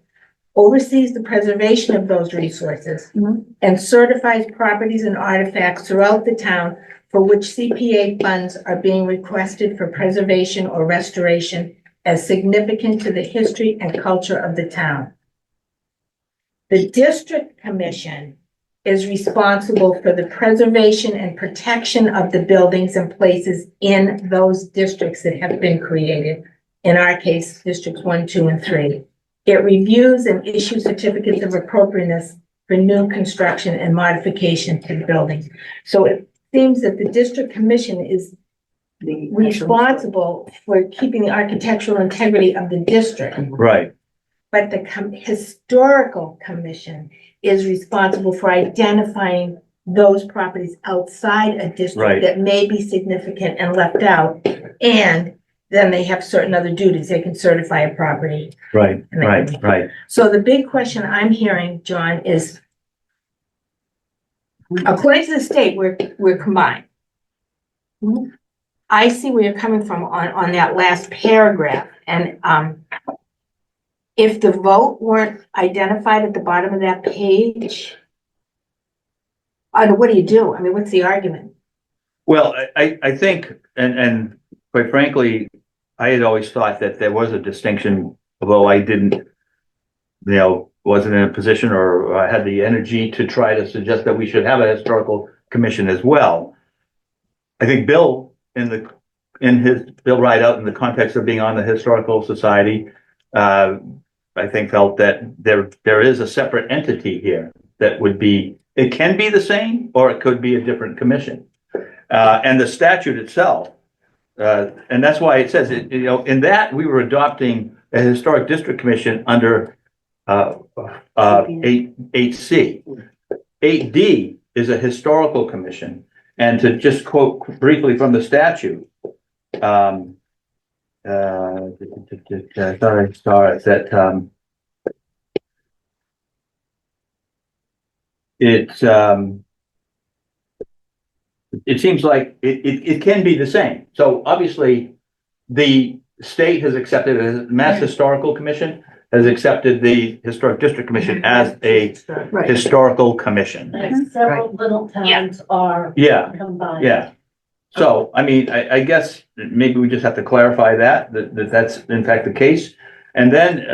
oversees the preservation of those resources, Mhm. and certifies properties and artifacts throughout the town for which CPA funds are being requested for preservation or restoration as significant to the history and culture of the town. The district commission is responsible for the preservation and protection of the buildings and places in those districts that have been created. In our case, districts 1, 2, and 3. It reviews and issues certificates of appropriateness for new construction and modification to the buildings. So it seems that the district commission is responsible for keeping the architectural integrity of the district. Right. But the historical commission is responsible for identifying those properties outside a Right. district that may be significant and left out. And then they have certain other duties. They can certify a property. Right, right. So the big question I'm hearing, John, is according to the state, we're combined. I see where you're coming from on that last paragraph, and, if the vote weren't identified at the bottom of that page, what do you do? I mean, what's the argument? Well, I think, and quite frankly, I had always thought that there was a distinction, although I didn't, wasn't in a position or I had the energy to try to suggest that we should have a historical commission as well. I think Bill, in his Bill write-out in the context of being on the Historical Society, I think felt that there is a separate entity here that would be, it can be the same or it could be a different commission. And the statute itself, and that's why it says, in that we were adopting a historic district commission under 8C. 8D is a historical commission. And to just quote briefly from the statute, I thought I saw it that it seems like it can be the same. So obviously, the state has accepted, the Mass Historical Commission has accepted the Historic District Commission as a Right. historical commission. And several little towns are Yeah, combined. yeah. So, I mean, I guess maybe we just have to clarify that that's in fact the case. And then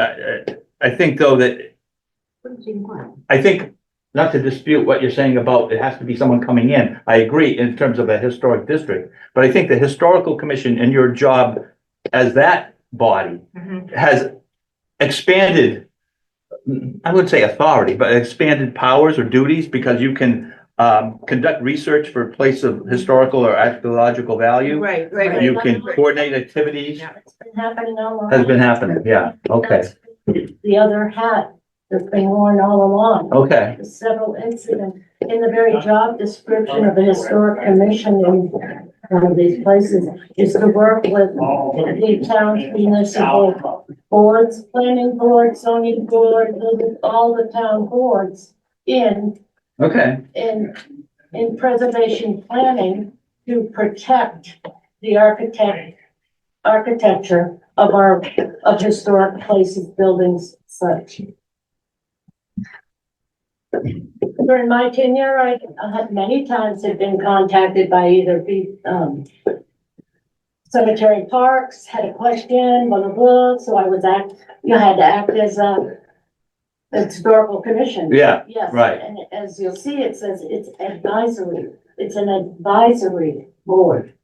I think though that, I think, not to dispute what you're saying about it has to be someone coming in. I agree in terms of a historic district, but I think the historical commission and your job as that body has expanded, I wouldn't say authority, but expanded powers or duties because you can conduct research for place of historical or archaeological value. Right. You can coordinate activities. It's been happening all along. Has been happening, yeah, okay, That's the other hat that's been worn all along. okay, Several incidents in the very job description of the historic commission in one of these places is to work with the town's municipal boards, planning board, zoning board, all the town boards in okay, in preservation planning to protect the architecture of historic places, buildings, such. During my tenure, I had many times have been contacted by either Cemetery Parks, had a question, blah, blah, blah, so I had to act as a historical commission. Yeah, Yes. right. And as you'll see, it says it's advisory, it's an advisory board.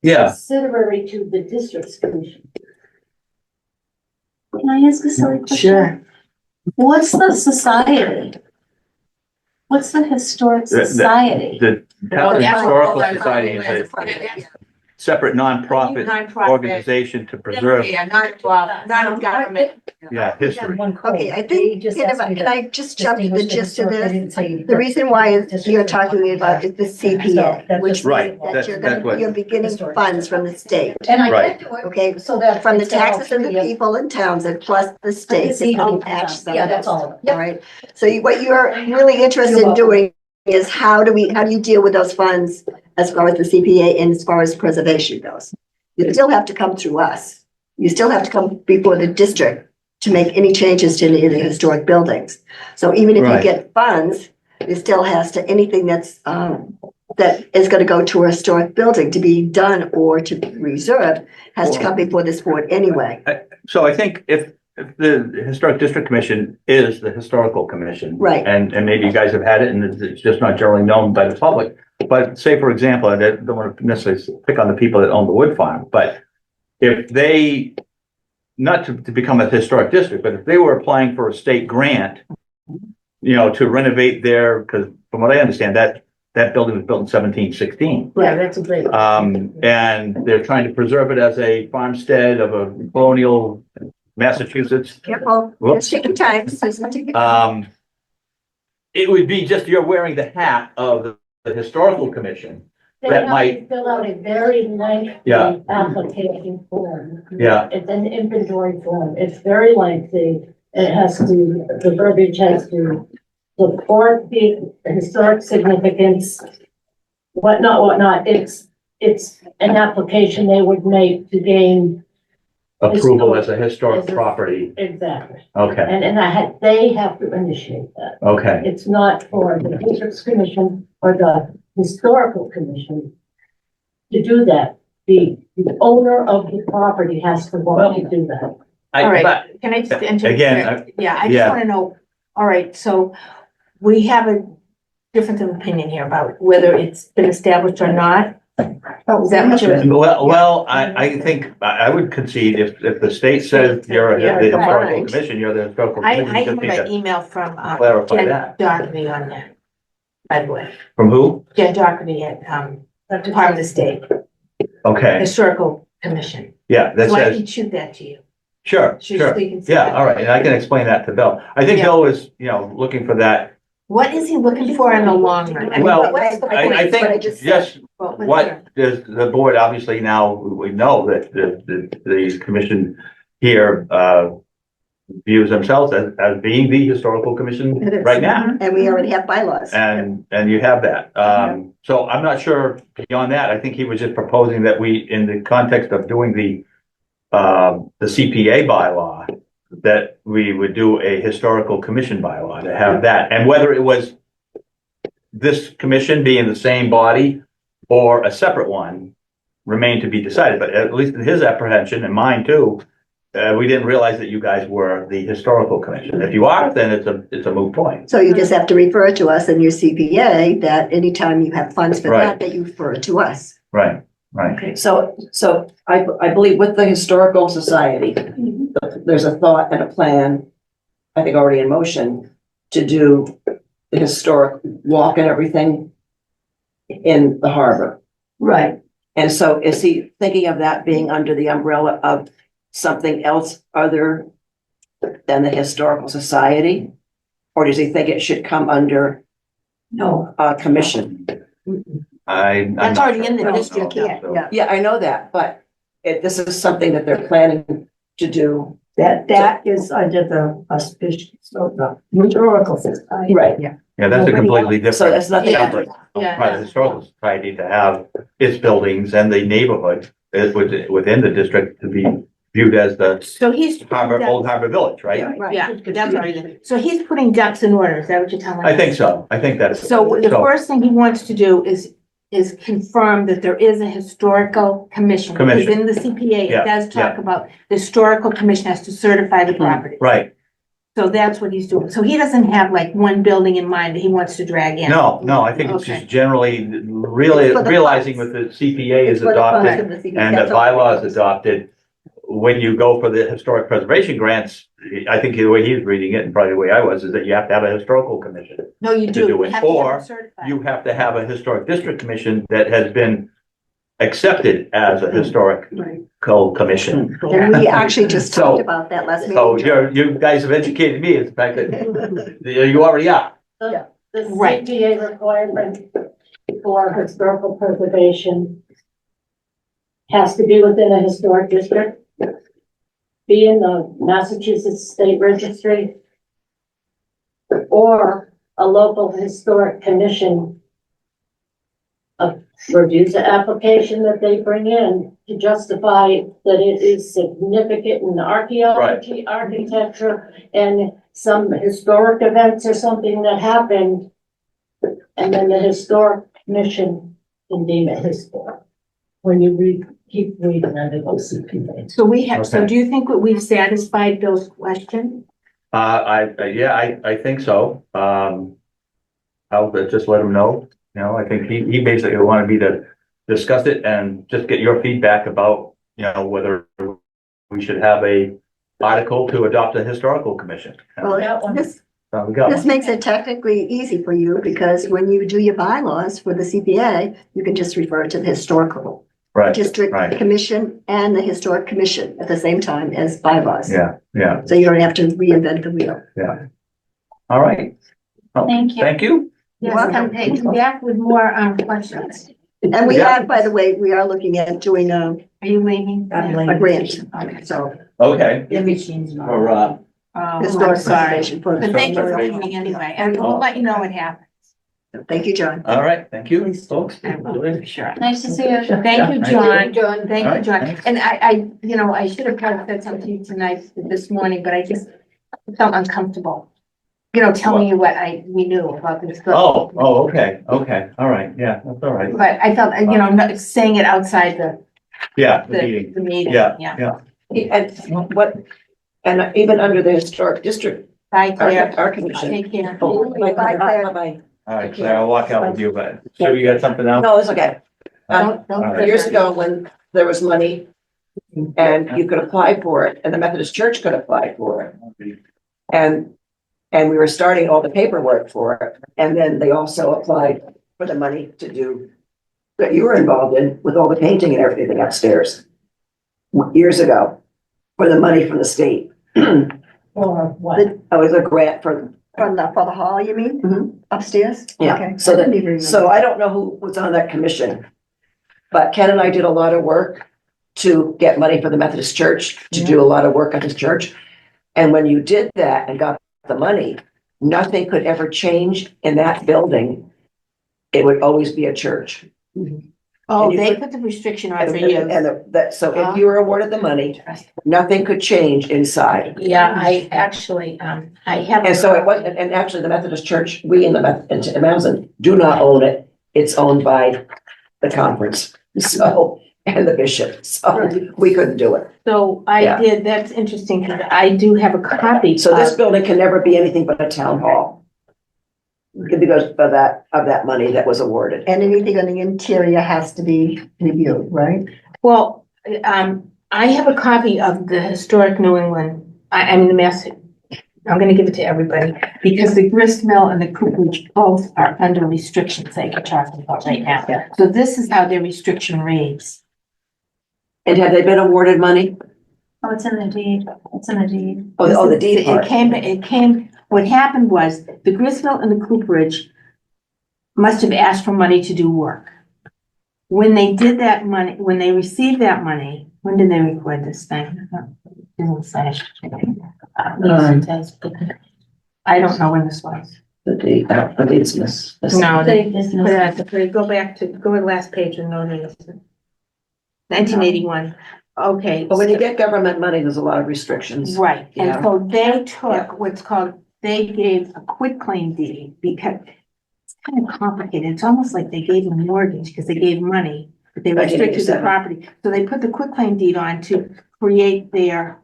Yeah, Subsidiary to the district's commission. Can I ask a silly question? Sure. What's the society? What's the historic The- society? the Townsend that's- Historical that's- Society is a separate nonprofit Nonprofit. organization to preserve, Yeah, non-government. history. Okay, I think, can I just jump to the gist of this? The reason why is you're talking about is the CPA, which Right, means that that's- you're that's gonna, what- you're beginning funds from the state. And I Right. can't do it. Okay, So that. from the it's all taxes of the free. people in Townsend, plus the state that's gonna match some Yeah, of that's those. all. All Yep. right, so what you're really interested in doing is how do you deal with those funds as far as the CPA and as far as preservation goes? You still have to come through us. You still have to come before the district to make any changes to any of the historic buildings. So even if you Right. get funds, it still has to, anything that's, that is gonna go to a historic building to be done or to be reserved, has to come before this board anyway. So I think if the Historic District Commission is the historical commission. Right. And maybe you guys have had it and it's just not generally known by the public. But say, for example, I don't want to necessarily pick on the people that own the wood farm, but if they, not to become a historic district, but if they were applying for a state grant, to renovate their, because from what I understand, that building was built in 1716. Yeah, that's a great. And they're trying to preserve it as a farmstead of a colonial Massachusetts. Careful, Whoops. take your time, Susan, take your It would be just you're wearing the hat of the historical commission. They that have might- to fill out a very lengthy Yeah. application form. Yeah. It's an inventory form. It's very lengthy. It has to, the verbiage has to support the historic significance, whatnot. It's an application they would make to gain, Approval as a historic property. exactly. Okay, And they have to initiate that. okay. It's not for the district's commission or the historical commission to do that. The owner of the property has to want to do that. All right. But- Can I just enter? Again, Yeah, I just yeah. want to know, all right, so we have a difference of opinion here about whether it's been established or not. Is that what you're? Well, I think I would concede if the state says you're Yeah, the historical fine. commission, you're the historical I commission. you have just need an to email from Clarify Jen that. Doherty on that, by the way. From who? Jen Doherty at Department of State, Okay, Historical Commission. yeah, that So I says, can shoot that to you. sure, So sure. you can see Yeah, that. all right, and I can explain that to Bill. I think Yeah. Bill was, looking for that. What is he looking for in the long run? I mean, Well, what's the I point? think What I just said. just Well, let's what hear. does the board, obviously now we know that the commission here, views themselves as being the historical commission It is. right now. And we already have bylaws. And you have that. So I'm not sure beyond that. I think he was just proposing that we, in the context of doing the CPA bylaw, that we would do a historical commission bylaw to have that. And whether it was this commission being the same body or a separate one remained to be decided. But at least in his apprehension and mine too, we didn't realize that you guys were the historical commission. If you are, then it's a moot point. So you just have to refer to us in your CPA that anytime you have funds for Right. that you refer to us. Right, right. Okay, so I believe with the Historical Society, there's a thought and a plan, I think already in motion, to do the historic walk and everything in the harbor. Right. And so is he thinking of that being under the umbrella of something else other than the Historical Society? Or does he think it should come under No. a commission? I'm That's not already in the sure. district, Yeah, So- yeah. Yeah, I know that, but this is something that they're planning to do. That is under the auspicious of the historical society. Right. Yeah. Yeah, that's a completely different. So that's nothing. Yeah. different. Yeah. By the Historical Society to have its buildings and the neighborhood within the district to be viewed as the So he's. Old Harbor Village, right? Right. Yeah, that's right. So he's putting ducks in order, is that what you're telling me? I think so. I think that's. So the first thing he wants to do is confirm that there is a historical commission. Because Commission. in the CPA, Yeah, it does talk about the historical commission has to certify the property. Right. So that's what he's doing. So he doesn't have like one building in mind that he wants to drag in. No, I think it's Okay. just generally really It's for the realizing funds. with the CPA is It's for the funds adopted of the CPA. and the That's all. bylaw is adopted. When you go for the historic preservation grants, I think the way he's reading it and probably the way I was, is that you have to have a historical commission. No, you To do. do it. You have to have Or it certified. You have to have a historic district commission that has been accepted as a historical commission. And we actually just So- talked about that last So meeting. you guys have educated me, is the fact that you already are. The Right. CPA requirement for historical preservation has to be within a historic district, be in the Massachusetts State Registry, or a local historic commission reviews the application that they bring in to justify that it is significant in archaeology, architecture, and some historic events or something that happened. And then the historic commission can deem it historic. When you keep reading under those CPAs. So we have, so Okay. do you think that we've satisfied Bill's question? I think so. I'll just let him know, I think he basically wanted me to discuss it and just get your feedback about, whether we should have a article to adopt a historical commission. Well, this So we got This one. makes it technically easy for you because when you do your bylaws for the CPA, you can just refer to the historical Right, district right. commission and the historic commission at the same time as bylaws. yeah, So you don't have to reinvent the wheel. all right. Well, Thank you. Thank you. Yes, Welcome. and come back with more, questions. And we Yeah. have, by the way, we are looking at doing a Are you leaving? grant, Okay. so Okay. For, Oh, historic I'm sorry. preservation for. But thank you for coming anyway, and we'll let you know what happens. Thank you, John. all right, thank you, folks. I will, for sure. Nice to see you. Thank you, John. John. Thank All you, right, John. thanks. And I should have probably said something to you tonight, this morning, but I just felt uncomfortable. Telling you what we knew about this. Okay, all right, yeah, that's all right. But I felt, not saying it outside Yeah, the the meeting, meeting, yeah. And even under the historic district, Bye, Claire. our commission. Take care. Oh, Bye, Claire. bye-bye. All right, Claire, I'll walk out with you, but, so you got something else? No, it's okay. Don't. Years ago, when there was money and you could apply for it, and the Methodist Church could apply for it. And we were starting all the paperwork for it, and then they also applied for the money to do that you were involved in with all the painting and everything upstairs. Years ago, for the money from the state. Or what? It was a grant for, For the hall, you mean? Mhm. Upstairs? Yeah, Okay. so I didn't even remember. so I don't know who was on that commission. But Ken and I did a lot of work to get money for the Methodist Church, to do a lot of work at his church. And when you did that and got the money, nothing could ever change in that building. It would always be a church. Oh, And you they put- put the restriction on And, for you. so if you were awarded the money, nothing could change inside. Yeah, I actually, I have. And so it wasn't, and actually the Methodist Church, we in in Mountain do not own it. It's owned by the conference, so, and the bishop, so we couldn't do it. So Yeah. that's interesting, because I do have a copy. So this of- building can never be anything but a town hall. Because of that money that was awarded. And anything on the interior has to be reviewed, right? Well, I have a copy of the historic New England, I mean, the Mass, I'm gonna give it to everybody, because the grist mill and the cooperage both are under restrictions that you're talking about right now. Yeah. So this is how their restriction reads. And have they been awarded money? Oh, it's in the deed. It's in the deed. Oh, the deed It part. came, what happened was, the grist mill and the cooperage must have asked for money to do work. When they did that money, when they received that money, when did they record this thing? Didn't say. I don't know when this was. For the business. No, Say business. go back to, go to the last page and notice. 1981, okay. But when you get government money, there's a lot of restrictions. Right, and Yeah. so they Yeah. took what's called, they gave a quitclaim deed because it's kind of complicated. It's almost like they gave a mortgage because they gave money, but they restricted the 1987. property. So they put the quitclaim deed on to create their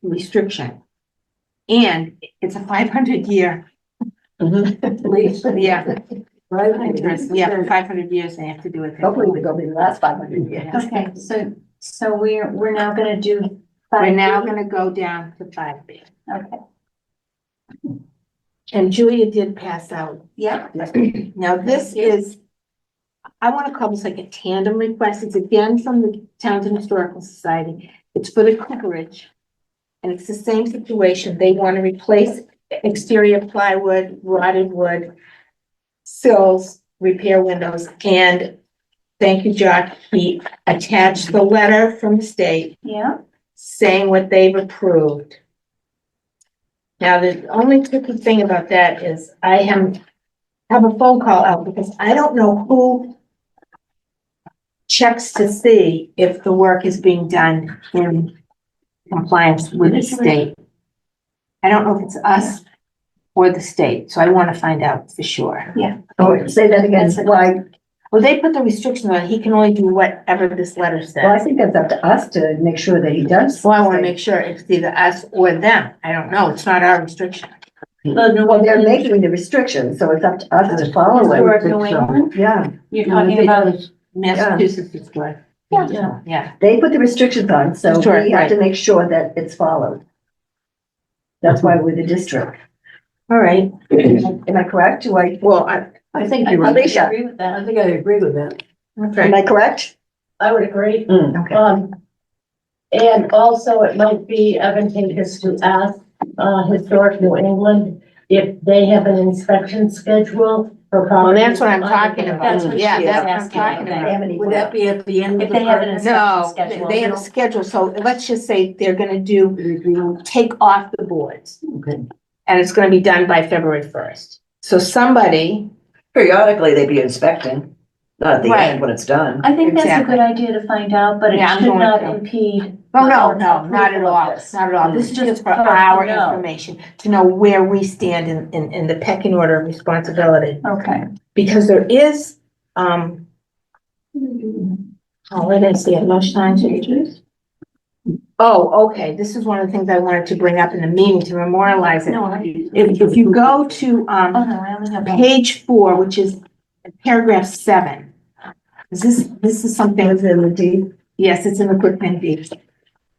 restriction. And it's a 500-year lease, yeah, Right? interest, yeah, 500 years they have to do it. Hopefully we go in the last 500 years. Okay, so we're now gonna do. We're 5B. now gonna go down to 5B. Okay, And Julia did pass out. yeah, Now, this is, I want to call this like a tandem request. It's again from the Townsend Historical Society. It's for the cooperage. And it's the same situation. They want to replace exterior plywood, rotted wood, sills, repair windows, and thank you, Jock. He attached the letter from the state yeah, saying what they've approved. Now, the only tricky thing about that is I have a phone call out because I don't know who checks to see if the work is being done in compliance with the state. I don't know if it's us or the state, so I want to find out for sure. Oh, say that again, why? Well, they put the restriction on, he can only do whatever this letter Well, I says. think that's up to us to make sure that he does. So I want to make sure it's either us or them. I don't know. It's not our restriction. Well, they're making the restrictions, so it's up to us to follow Historic it. New England, Yeah, you're talking about, Massachusetts is good. yeah, Yeah. they put the restrictions on, so Sure, we have to right. make sure that it's followed. That's why we're the district. All right. Am I correct? Well, I think I you're right. Alicia. agree with that. I think I agree with that. okay. Am I correct? I would agree. Okay. And also it might be advantageous to ask, Historic New England if they have an inspection schedule for Well, properties. that's what I'm talking about. That's what Yeah, she is that's what I'm asking, talking okay. They about. have any- Would that be at the end of If the they have an project? No, inspection schedule. they have a schedule, so let's just say they're gonna do, Agreement? take off the boards, Okay. and it's gonna be done by February 1st. So somebody, Periodically, they'd be inspecting, not at the Right. end when it's done. I think that's a Exactly. good idea to find out, but it Yeah, I'm should going not to. impede. oh, no, our not at approval of all, this. not at all. This is just for for us to our know. information, to know where we stand in the pecking order of responsibility. Okay. Because there is, oh, where did I see it, Lush Sign Changes? Oh, okay, this is one of the things I wanted to bring up in the meeting to memorialize it. No, If you go to, oh, no, I only have one. page 4, which is paragraph 7. This is something, Is in the deed? yes, it's in the quick pen deed.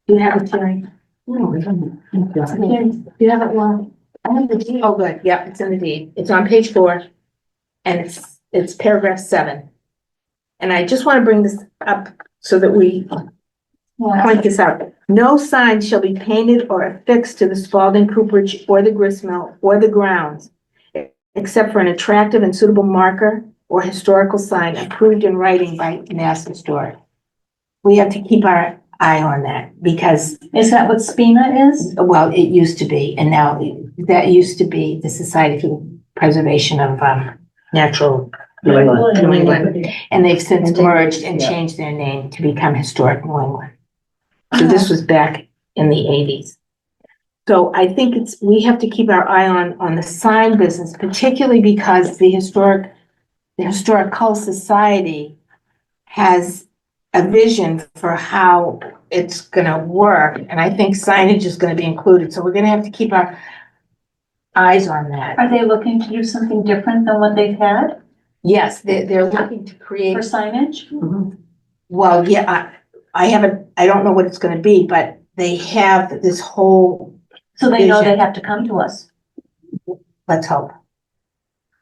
Do you have it, Terry? No, I don't. Do you have it, Well, I have the deed. Oh, good, yep, it's in the deed. It's on page 4. And it's paragraph 7. And I just want to bring this up so that we point this out. No sign shall be painted or affixed to the Spalding Cooperage or the grist mill or the grounds, except for an attractive and suitable marker or historical sign approved in writing by Mass Historic. We have to keep our eye on that because, Is that what SPINA is? well, it used to be, and now that used to be the Society for the Preservation of Natural New England. New England. And they've since And they- merged and yeah. changed their name to become Historic New England. So this was back in the 80s. So I think we have to keep our eye on the sign business, particularly because the Historical Society has a vision for how it's gonna work, and I think signage is gonna be included, so we're gonna have to keep our eyes on that. Are they looking to do something different than what they've had Yes, they're looking to create. for signage? Well, yeah, I don't know what it's gonna be, but they have this whole, So they know they Vision. have to come to us. let's hope.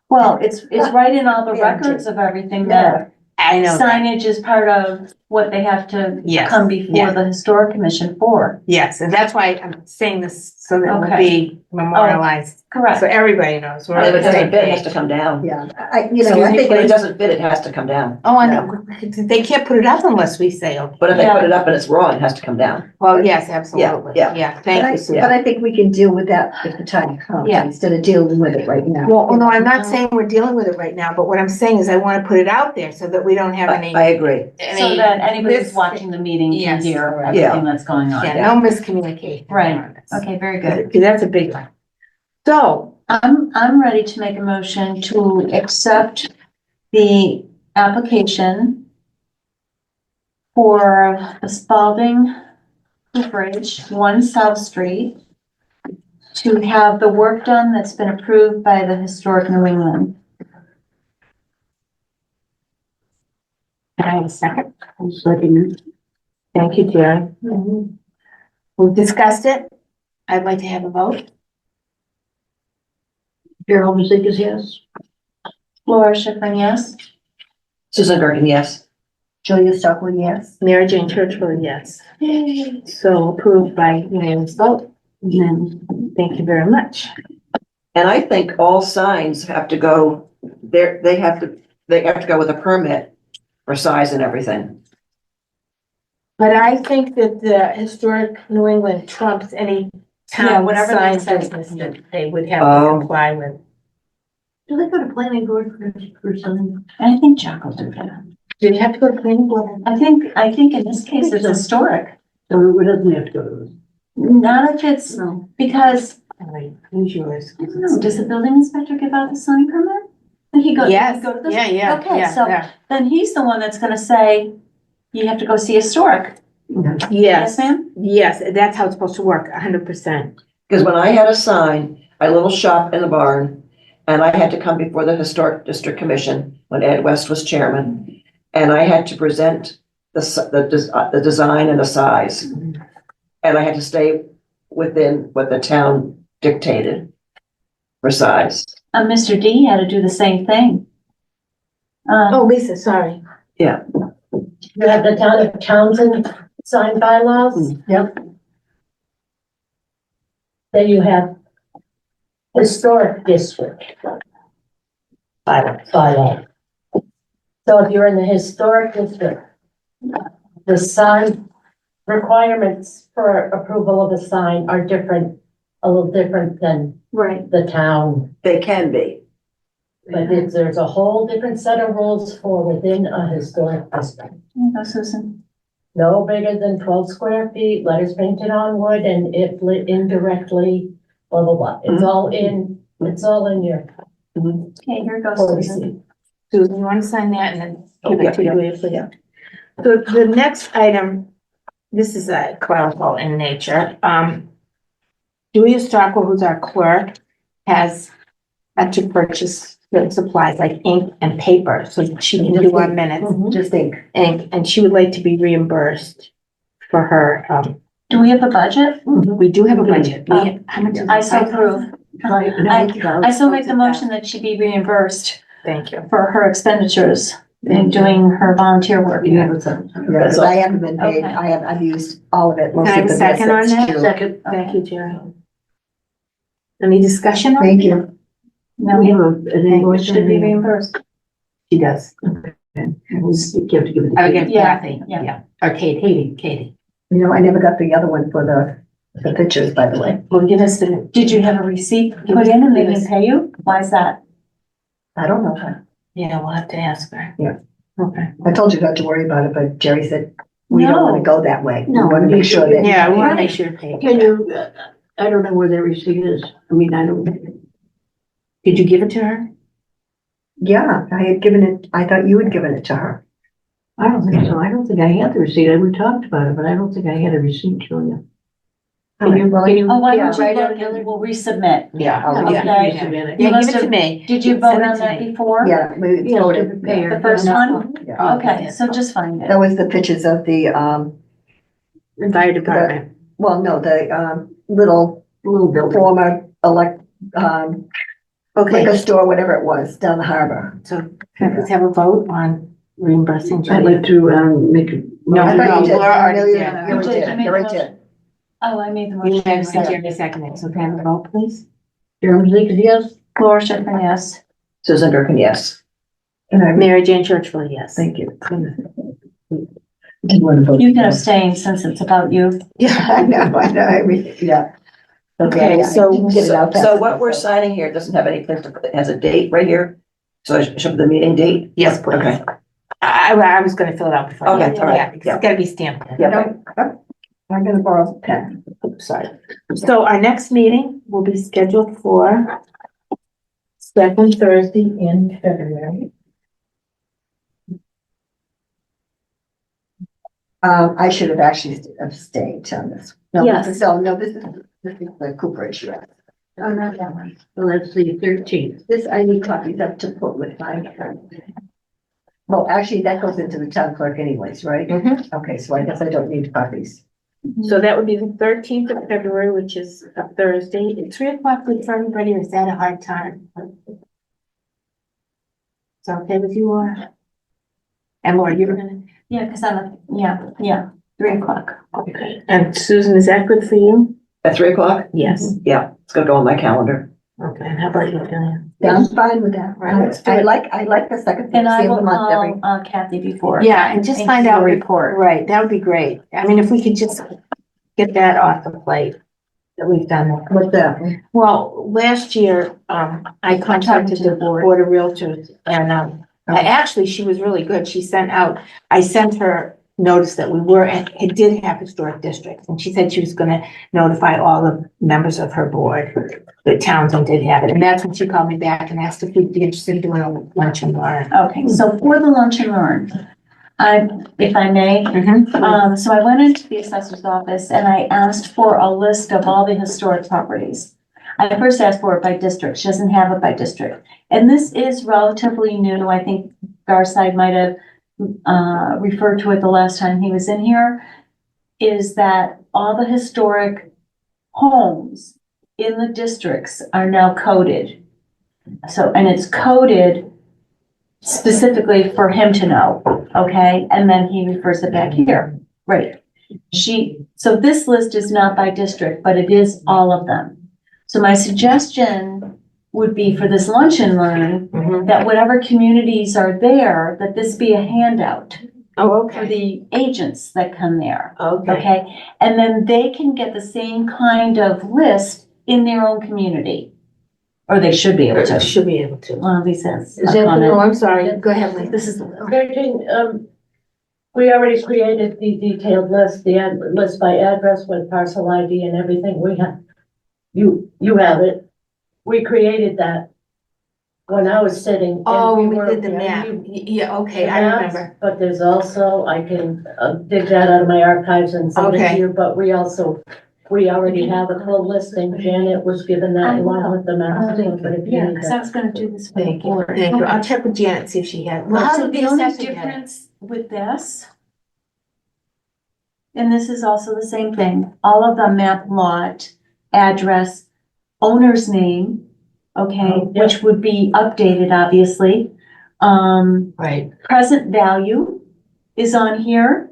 Well, it's right in all the Yeah. records of everything that I know that. signage is part of what they have to Yes, come before yeah. the historic commission for. Yes, and that's why I'm saying this so that it will Okay. be memorialized, Correct. so everybody knows. we're on If it the same doesn't fit, it has page. to come down. Yeah, I Excuse me, think If it it's, doesn't fit, it has to come down. Oh, I know, they can't put it up unless we say, okay. But if they Yeah. put it up and it's wrong, it has to come down. Well, yes, absolutely, yeah. yeah, but thank I, you, but Susan. I think we can deal with that if the time comes, Yeah. instead of dealing with it right now. Well, no, I'm not saying we're dealing with it right now, but what I'm saying is I wanna put it out there so that we don't have any, I agree. So that anybody who's mis- watching the meeting can Yes. hear Yeah. everything that's going on. Yeah, no miscommunication. Right. on this. Okay, very good. Because that's a big one. So, I'm ready to make a motion to accept the application for the Spalding Bridge, 1 South Street, to have the work done that's been approved by the Historic New England. can I have a second? I'll second it. Thank you, Jerry. We've discussed it. I'd like to have a vote. Gerald Mazeika, yes. Laura Schifrin, yes? Susan Gergen, yes. Julia Stockley, yes. Mary Jane Churchwell, yes. So approved by unanimous vote. And then, Thank you very much. And I think all signs have to go, they have to go with a permit for size and everything. But I think that the historic New England trumps any Yeah, town whatever they sign say. business that they would have to Oh. comply with. do they go to planning board for something? I think Jack will do that. Do you have to go to planning board? I think in this case it's historic. So it doesn't have to go to this. Not if it's, No. because, All right, who's yours? I don't know, does the building inspector give out the sign permit? And he goes, Yes, go to this? yeah, yeah, Okay, yeah, so yeah. then he's the one that's gonna say, you have to go see historic. Yes, Yes, ma'am? yes, that's how it's supposed to work, 100%. Because when I had a sign, a little shop in the barn, and I had to come before the Historic District Commission when Ed West was chairman, and I had to present the design and the size. And I had to stay within what the town dictated for size. Mr. D had to do the same thing. Oh, Lisa, sorry. You have the town of Townsend sign bylaws. Yep. Then you have historic district bylaw. So if you're in the historic district, the sign requirements for approval of a sign are different, a little different than Right. the town. They can be. But there's a whole different set of rules for within a historic district. There you go, Susan. No bigger than 12 square feet, letters painted on wood, and if lit indirectly, blah, blah, blah. It's all in your Okay, here goes policy. Susan. Susan, you want to sign that and then give Yeah, it to yeah, Julia, please? So the next item, this is a clerical in nature. Julia Stockwell, who's our clerk, has had to purchase certain supplies like ink and paper, so that she can do our minutes, Just think. ink, and she would like to be reimbursed for her, Do we have a budget? we do have a budget. How much? I so approve. I so make the motion that she be reambused Thank you. for her expenditures in doing her volunteer work. You have a second. Yeah, because I haven't been paid, Okay. I've used all of it. Can I have a second on that? Second. Thank you, Jerry. Any discussion on it? Thank you. No, We have an invoice. should be reimbursed. She does. You have to give it. I would give Yeah, Kathy, yeah. yeah, or Katie. You know, I never got the other one for the pictures, by the way. Well, give us the, Did you have a receipt put in and they didn't pay you? Why is that? I don't know. yeah, we'll have to ask her. Yeah. Okay. I told you not to worry about it, but Jerry said, we don't want to go that way. We No, want to make sure that. Yeah, we want to make sure. Kate- Can you, I don't know where that receipt is. I mean, I don't, Did you give it to her? Yeah, I had given it, I thought you had given it to her. I don't think so. I don't think I had the receipt. We talked about it, but I don't think I had a receipt, Julia. Can you, can you? Oh, why Yeah, don't you write look it and we'll resubmit? Yeah. I'll- yeah, Okay. yeah. Submit Yeah, must give it to have- me. Did you Send vote it on to that me. before? Yeah, we Yeah, voted. to pay her. The first one? Yeah. Okay, so just find it. That was the pictures of the, The fire department. well, no, the, little Little building. former Okay, liquor store, whatever it was, down the harbor. so let's have a vote on reimbursing. I'd like to, make. a No, I thought you did. Laura already No, did. You already did, you already did. Oh, I made the You motion. have Jeremy seconded, so can I have a vote, please? Jeremy Lakers, yes? Laura Schiffern, yes. Susan Durkin, yes. Mary Jane Churchville, yes. Thank you. Didn't want to vote. You can abstain since it's about you. Yeah, I know, I mean, yeah. Okay, Yeah, so- I didn't get it out So fast what enough, we're so. signing here doesn't have any place to, it has a date right here. So I should put the meeting date? Yes, please. Okay. I was gonna fill it out before. Okay, all right, Yeah, because it's gotta be stamped. Yeah. No, I'm gonna borrow a pen. Oops, sorry. So our next meeting will be scheduled for second Thursday in February. I should have actually abstained on this. No, Yes. this is the Cooper issue. Oh, not that one. So that's the 13th. This, I need copies of to put with my. Well, actually, that goes into the town clerk anyways, right? Mhm. Okay, so I guess I don't need copies. So that would be the 13th of February, which is a Thursday. At 3:00 good for everybody, or is that a hard time? Is that okay with you, Laura? And Laura, you're gonna, Yeah, because yeah, 3:00. okay. And Susan, is that good for you? At 3:00? Yes. Yeah, it's gonna go on my calendar. Okay, and how about you, Julia? Yeah, I'm fine with that. Right. I like the second And I Thursday of will the month every. call Kathy before. Yeah, and just And find do a out, report. right, that would be great. I mean, if we could just get that off the plate, that we've done that. What's that? Well, last year, I contacted the Board of Realtors and, actually, she was really good. She sent out, I sent her notice that we were, and it did have historic districts. And she said she was gonna notify all the members of her board that Townsend did have it. And that's when she called me back and asked if we'd be interested in doing a lunch and learn. Okay, so for the lunch and learn, if I may, so I went into the assessor's office and I asked for a list of all the historic properties. I first asked for it by district. She doesn't have it by district. And this is relatively new. I think Garside might have referred to it the last time he was in here, is that all the historic homes in the districts are now coded. So, and it's coded specifically for him to know, okay? And then he refers it back here, right? So this list is not by district, but it is all of them. So my suggestion would be for this lunch and learn, that whatever communities are there, that this be a handout Oh, for okay. the agents that come there, Okay. okay? And then they can get the same kind of list in their own community. Or they should be able to. Should be able to. Well, at least that's Is a that, oh, comment. I'm sorry. Go ahead, Lee. This is, We already created the detailed list, list by address with parcel ID and everything. We have, you have it. We created that when I was sitting. and Oh, we were- did the yeah, map. you- Yeah, okay, I maps, remember. But there's also, I can dig that out of my archives and send it Okay. to you, but we already have a full listing. Janet was given that along with the maps. but if you yeah, need because that- I was gonna do this for the Thank you, board. thank you. I'll check with Janet, see if she had. Well, how So did the the only assessor get it? difference with this, and this is also the same thing, all of the map, lot, address, owner's name, okay, Oh, yeah. which would be updated, obviously. Right. Present value is on here,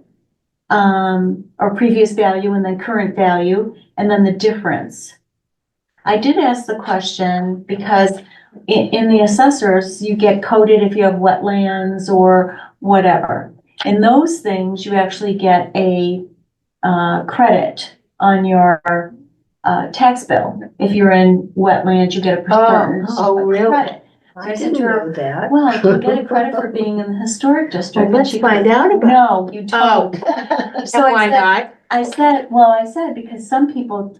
or previous value and then current value, and then the difference. I did ask the question because in the assessors, you get coded if you have wetlands or whatever. In those things, you actually get a credit on your tax bill. If you're in wetlands, you get a percentage Oh, really? credit. I didn't know that. Well, you get a credit for being in the historic Well, district. let's You- find out about No, you it. don't. Oh, So why not? I said because some people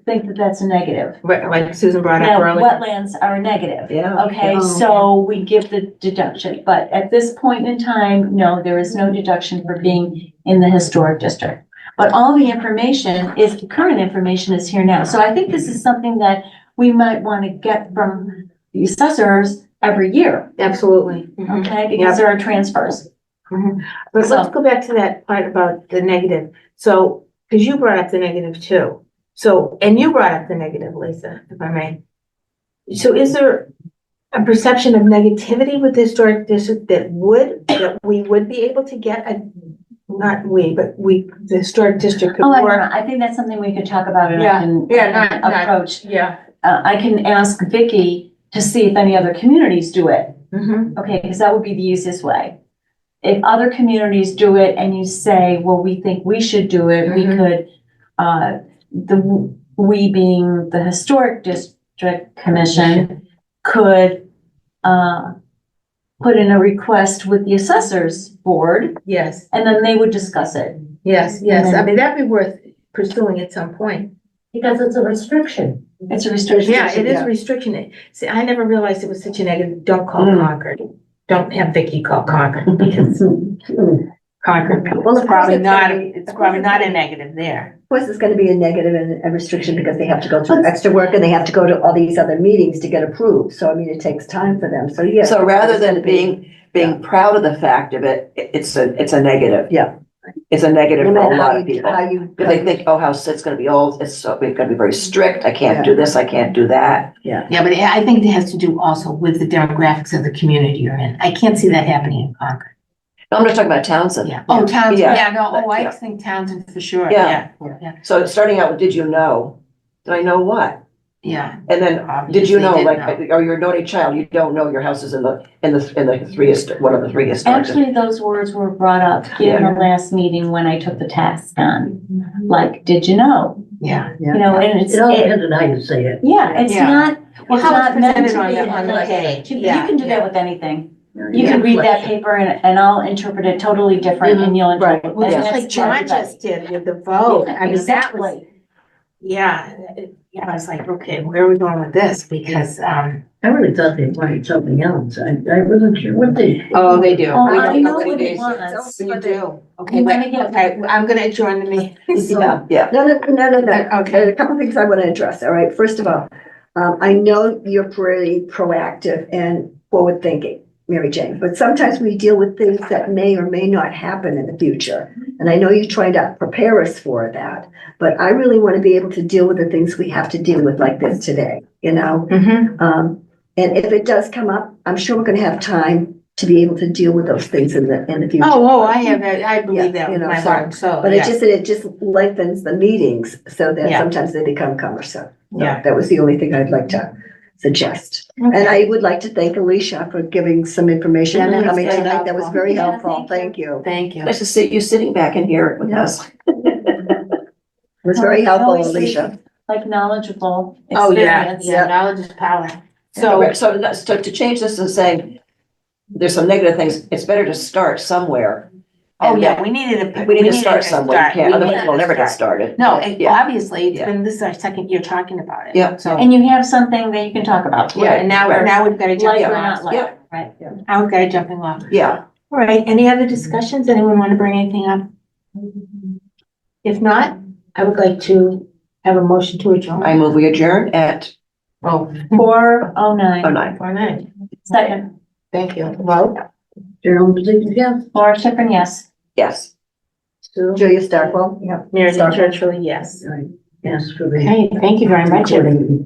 think that that's a negative. Right, like Susan brought up Now, earlier. wetlands are a negative. Yeah. Okay, Oh, so we give the deduction, but at this point in time, no, there is no deduction for being in the historic district. But all the information is, the current information is here now. So I think this is something that we might want to get from the assessors every year, Absolutely. Mhm. okay? Because there are transfers. But let's go back to that part about the negative. So, because you brought up the negative too. So, and you brought up the negative, Lisa, if I may. So is there, a perception of negativity with the historic district that we would be able to get not we, but the historic district could Oh, I don't work. know. I think that's something we could talk about and I Yeah, can yeah, not- approach. Yeah. I can ask Vicky to see if any other communities do it. Mm-hmm. Okay, because that would be the easiest way. If other communities do it and you say, well, we think we should do it, we Mhm. could, we being the Historic District Commission could, put in a request with the assessors board Yes, and then they would discuss it. yes. I mean, that'd be worth pursuing at some point. Because it's a restriction. It's a restriction. Yeah, it is yeah. restriction. See, I never realized it was such a negative. Don't call Mm. Concord. Don't have Vicky call Concord because Concord, Well, of it's course probably it's not, gonna be- it's probably not a negative there. Of course, it's gonna be a negative and a restriction because they have to go through extra work and they have to go to all these other meetings to get approved. So I mean, it takes time for them. So yeah. So rather than it's gonna be- being proud of the fact of it, it's a negative. Yeah. It's a negative No for a matter lot how of you, people. how you. Because they think, oh, it's gonna be old, we've gotta be very strict, I can't do this, I can't do that. Yeah, but I think it has to do also with the demographics of the community you're in. I can't see that happening in Concord. No, I'm not talking about Townsend. Yeah. Oh, Townsend, Yeah. yeah, no, oh, I Yeah. think Townsend for sure, Yeah. yeah, So starting out with, did you know? Did I know what? yeah. And then, did Obviously you know, did like, know. or you're a naughty child, you don't know your house is in the three, one of the three historic. Actually, those words were brought up in the last meeting when I took the task on. Like, did you know? Yeah. You know, and it's, It all depends on how you say it. yeah, it's Yeah. not, Well, it's how not it's meant presented to on be. the like- page. You Yeah, can do yeah. that with anything. You can read that paper and I'll interpret it totally different and you'll Right. interpret. Well, and just that's like for John everybody. just did with the vote. Yeah, I mean, that was, exactly. yeah, I was like, okay, where are we going with this? Because, I really thought they wanted something else. I wasn't sure what they. oh, they do. Oh, We I don't know what what it it is. was. You do. Okay, You but, wanna get- okay, I'm gonna adjourn the meeting. Yeah, No. Okay. A couple things I want to address. All right. First of all, I know you're pretty proactive and forward thinking, Mary Jane, but sometimes we deal with things that may or may not happen in the future. And I know you're trying to prepare us for that, but I really want to be able to deal with the things we have to deal with like this today, you know? Mhm. And if it does come up, I'm sure we're going to have time to be able to deal with those things in the future. Oh, I have, I believe that Yeah, you with know, my so- heart, so, But yeah. it just lengthens the meetings so that Yeah. sometimes they become cumbersome. So Yeah. That was the only thing I'd like to suggest. And Okay. I would like to thank Alicia for giving some information Yeah, and that was coming very tonight. That was helpful. very Yeah, helpful. thank Thank you. Thank you. nice to see you sitting back in here with us. It was very helpful, Always Alicia. Like knowledgeable Oh, yeah, experience. yeah, knowledge is power. So, So, to change this and saying, there's some negative things, it's better to start somewhere. oh, And yeah, then we needed to. We need to start somewhere, you can't, We otherwise needed we'll to never get start. started. No, Yeah. obviously, it's Yeah. been, this is our second year talking about it. Yeah. So, And you have something that you can talk about. yeah, and now, Right. now we've got a Like jumping or off. not like, Yeah. right? Now we've got a jumping off. Yeah, All right, any other discussions? Anyone want to bring anything up? If not, I would like to have a motion to adjourn. I move we adjourn at Oh, 4:09. 09. 4:09. Second, Thank you. Vote. Jerome, yeah. Laura Schiffern, yes. Yes. Sue. Julia Starkwell, yeah. Mary Lou Starkwell. Churchland, yes. Yes, for the. Okay, thank you very much. Recording.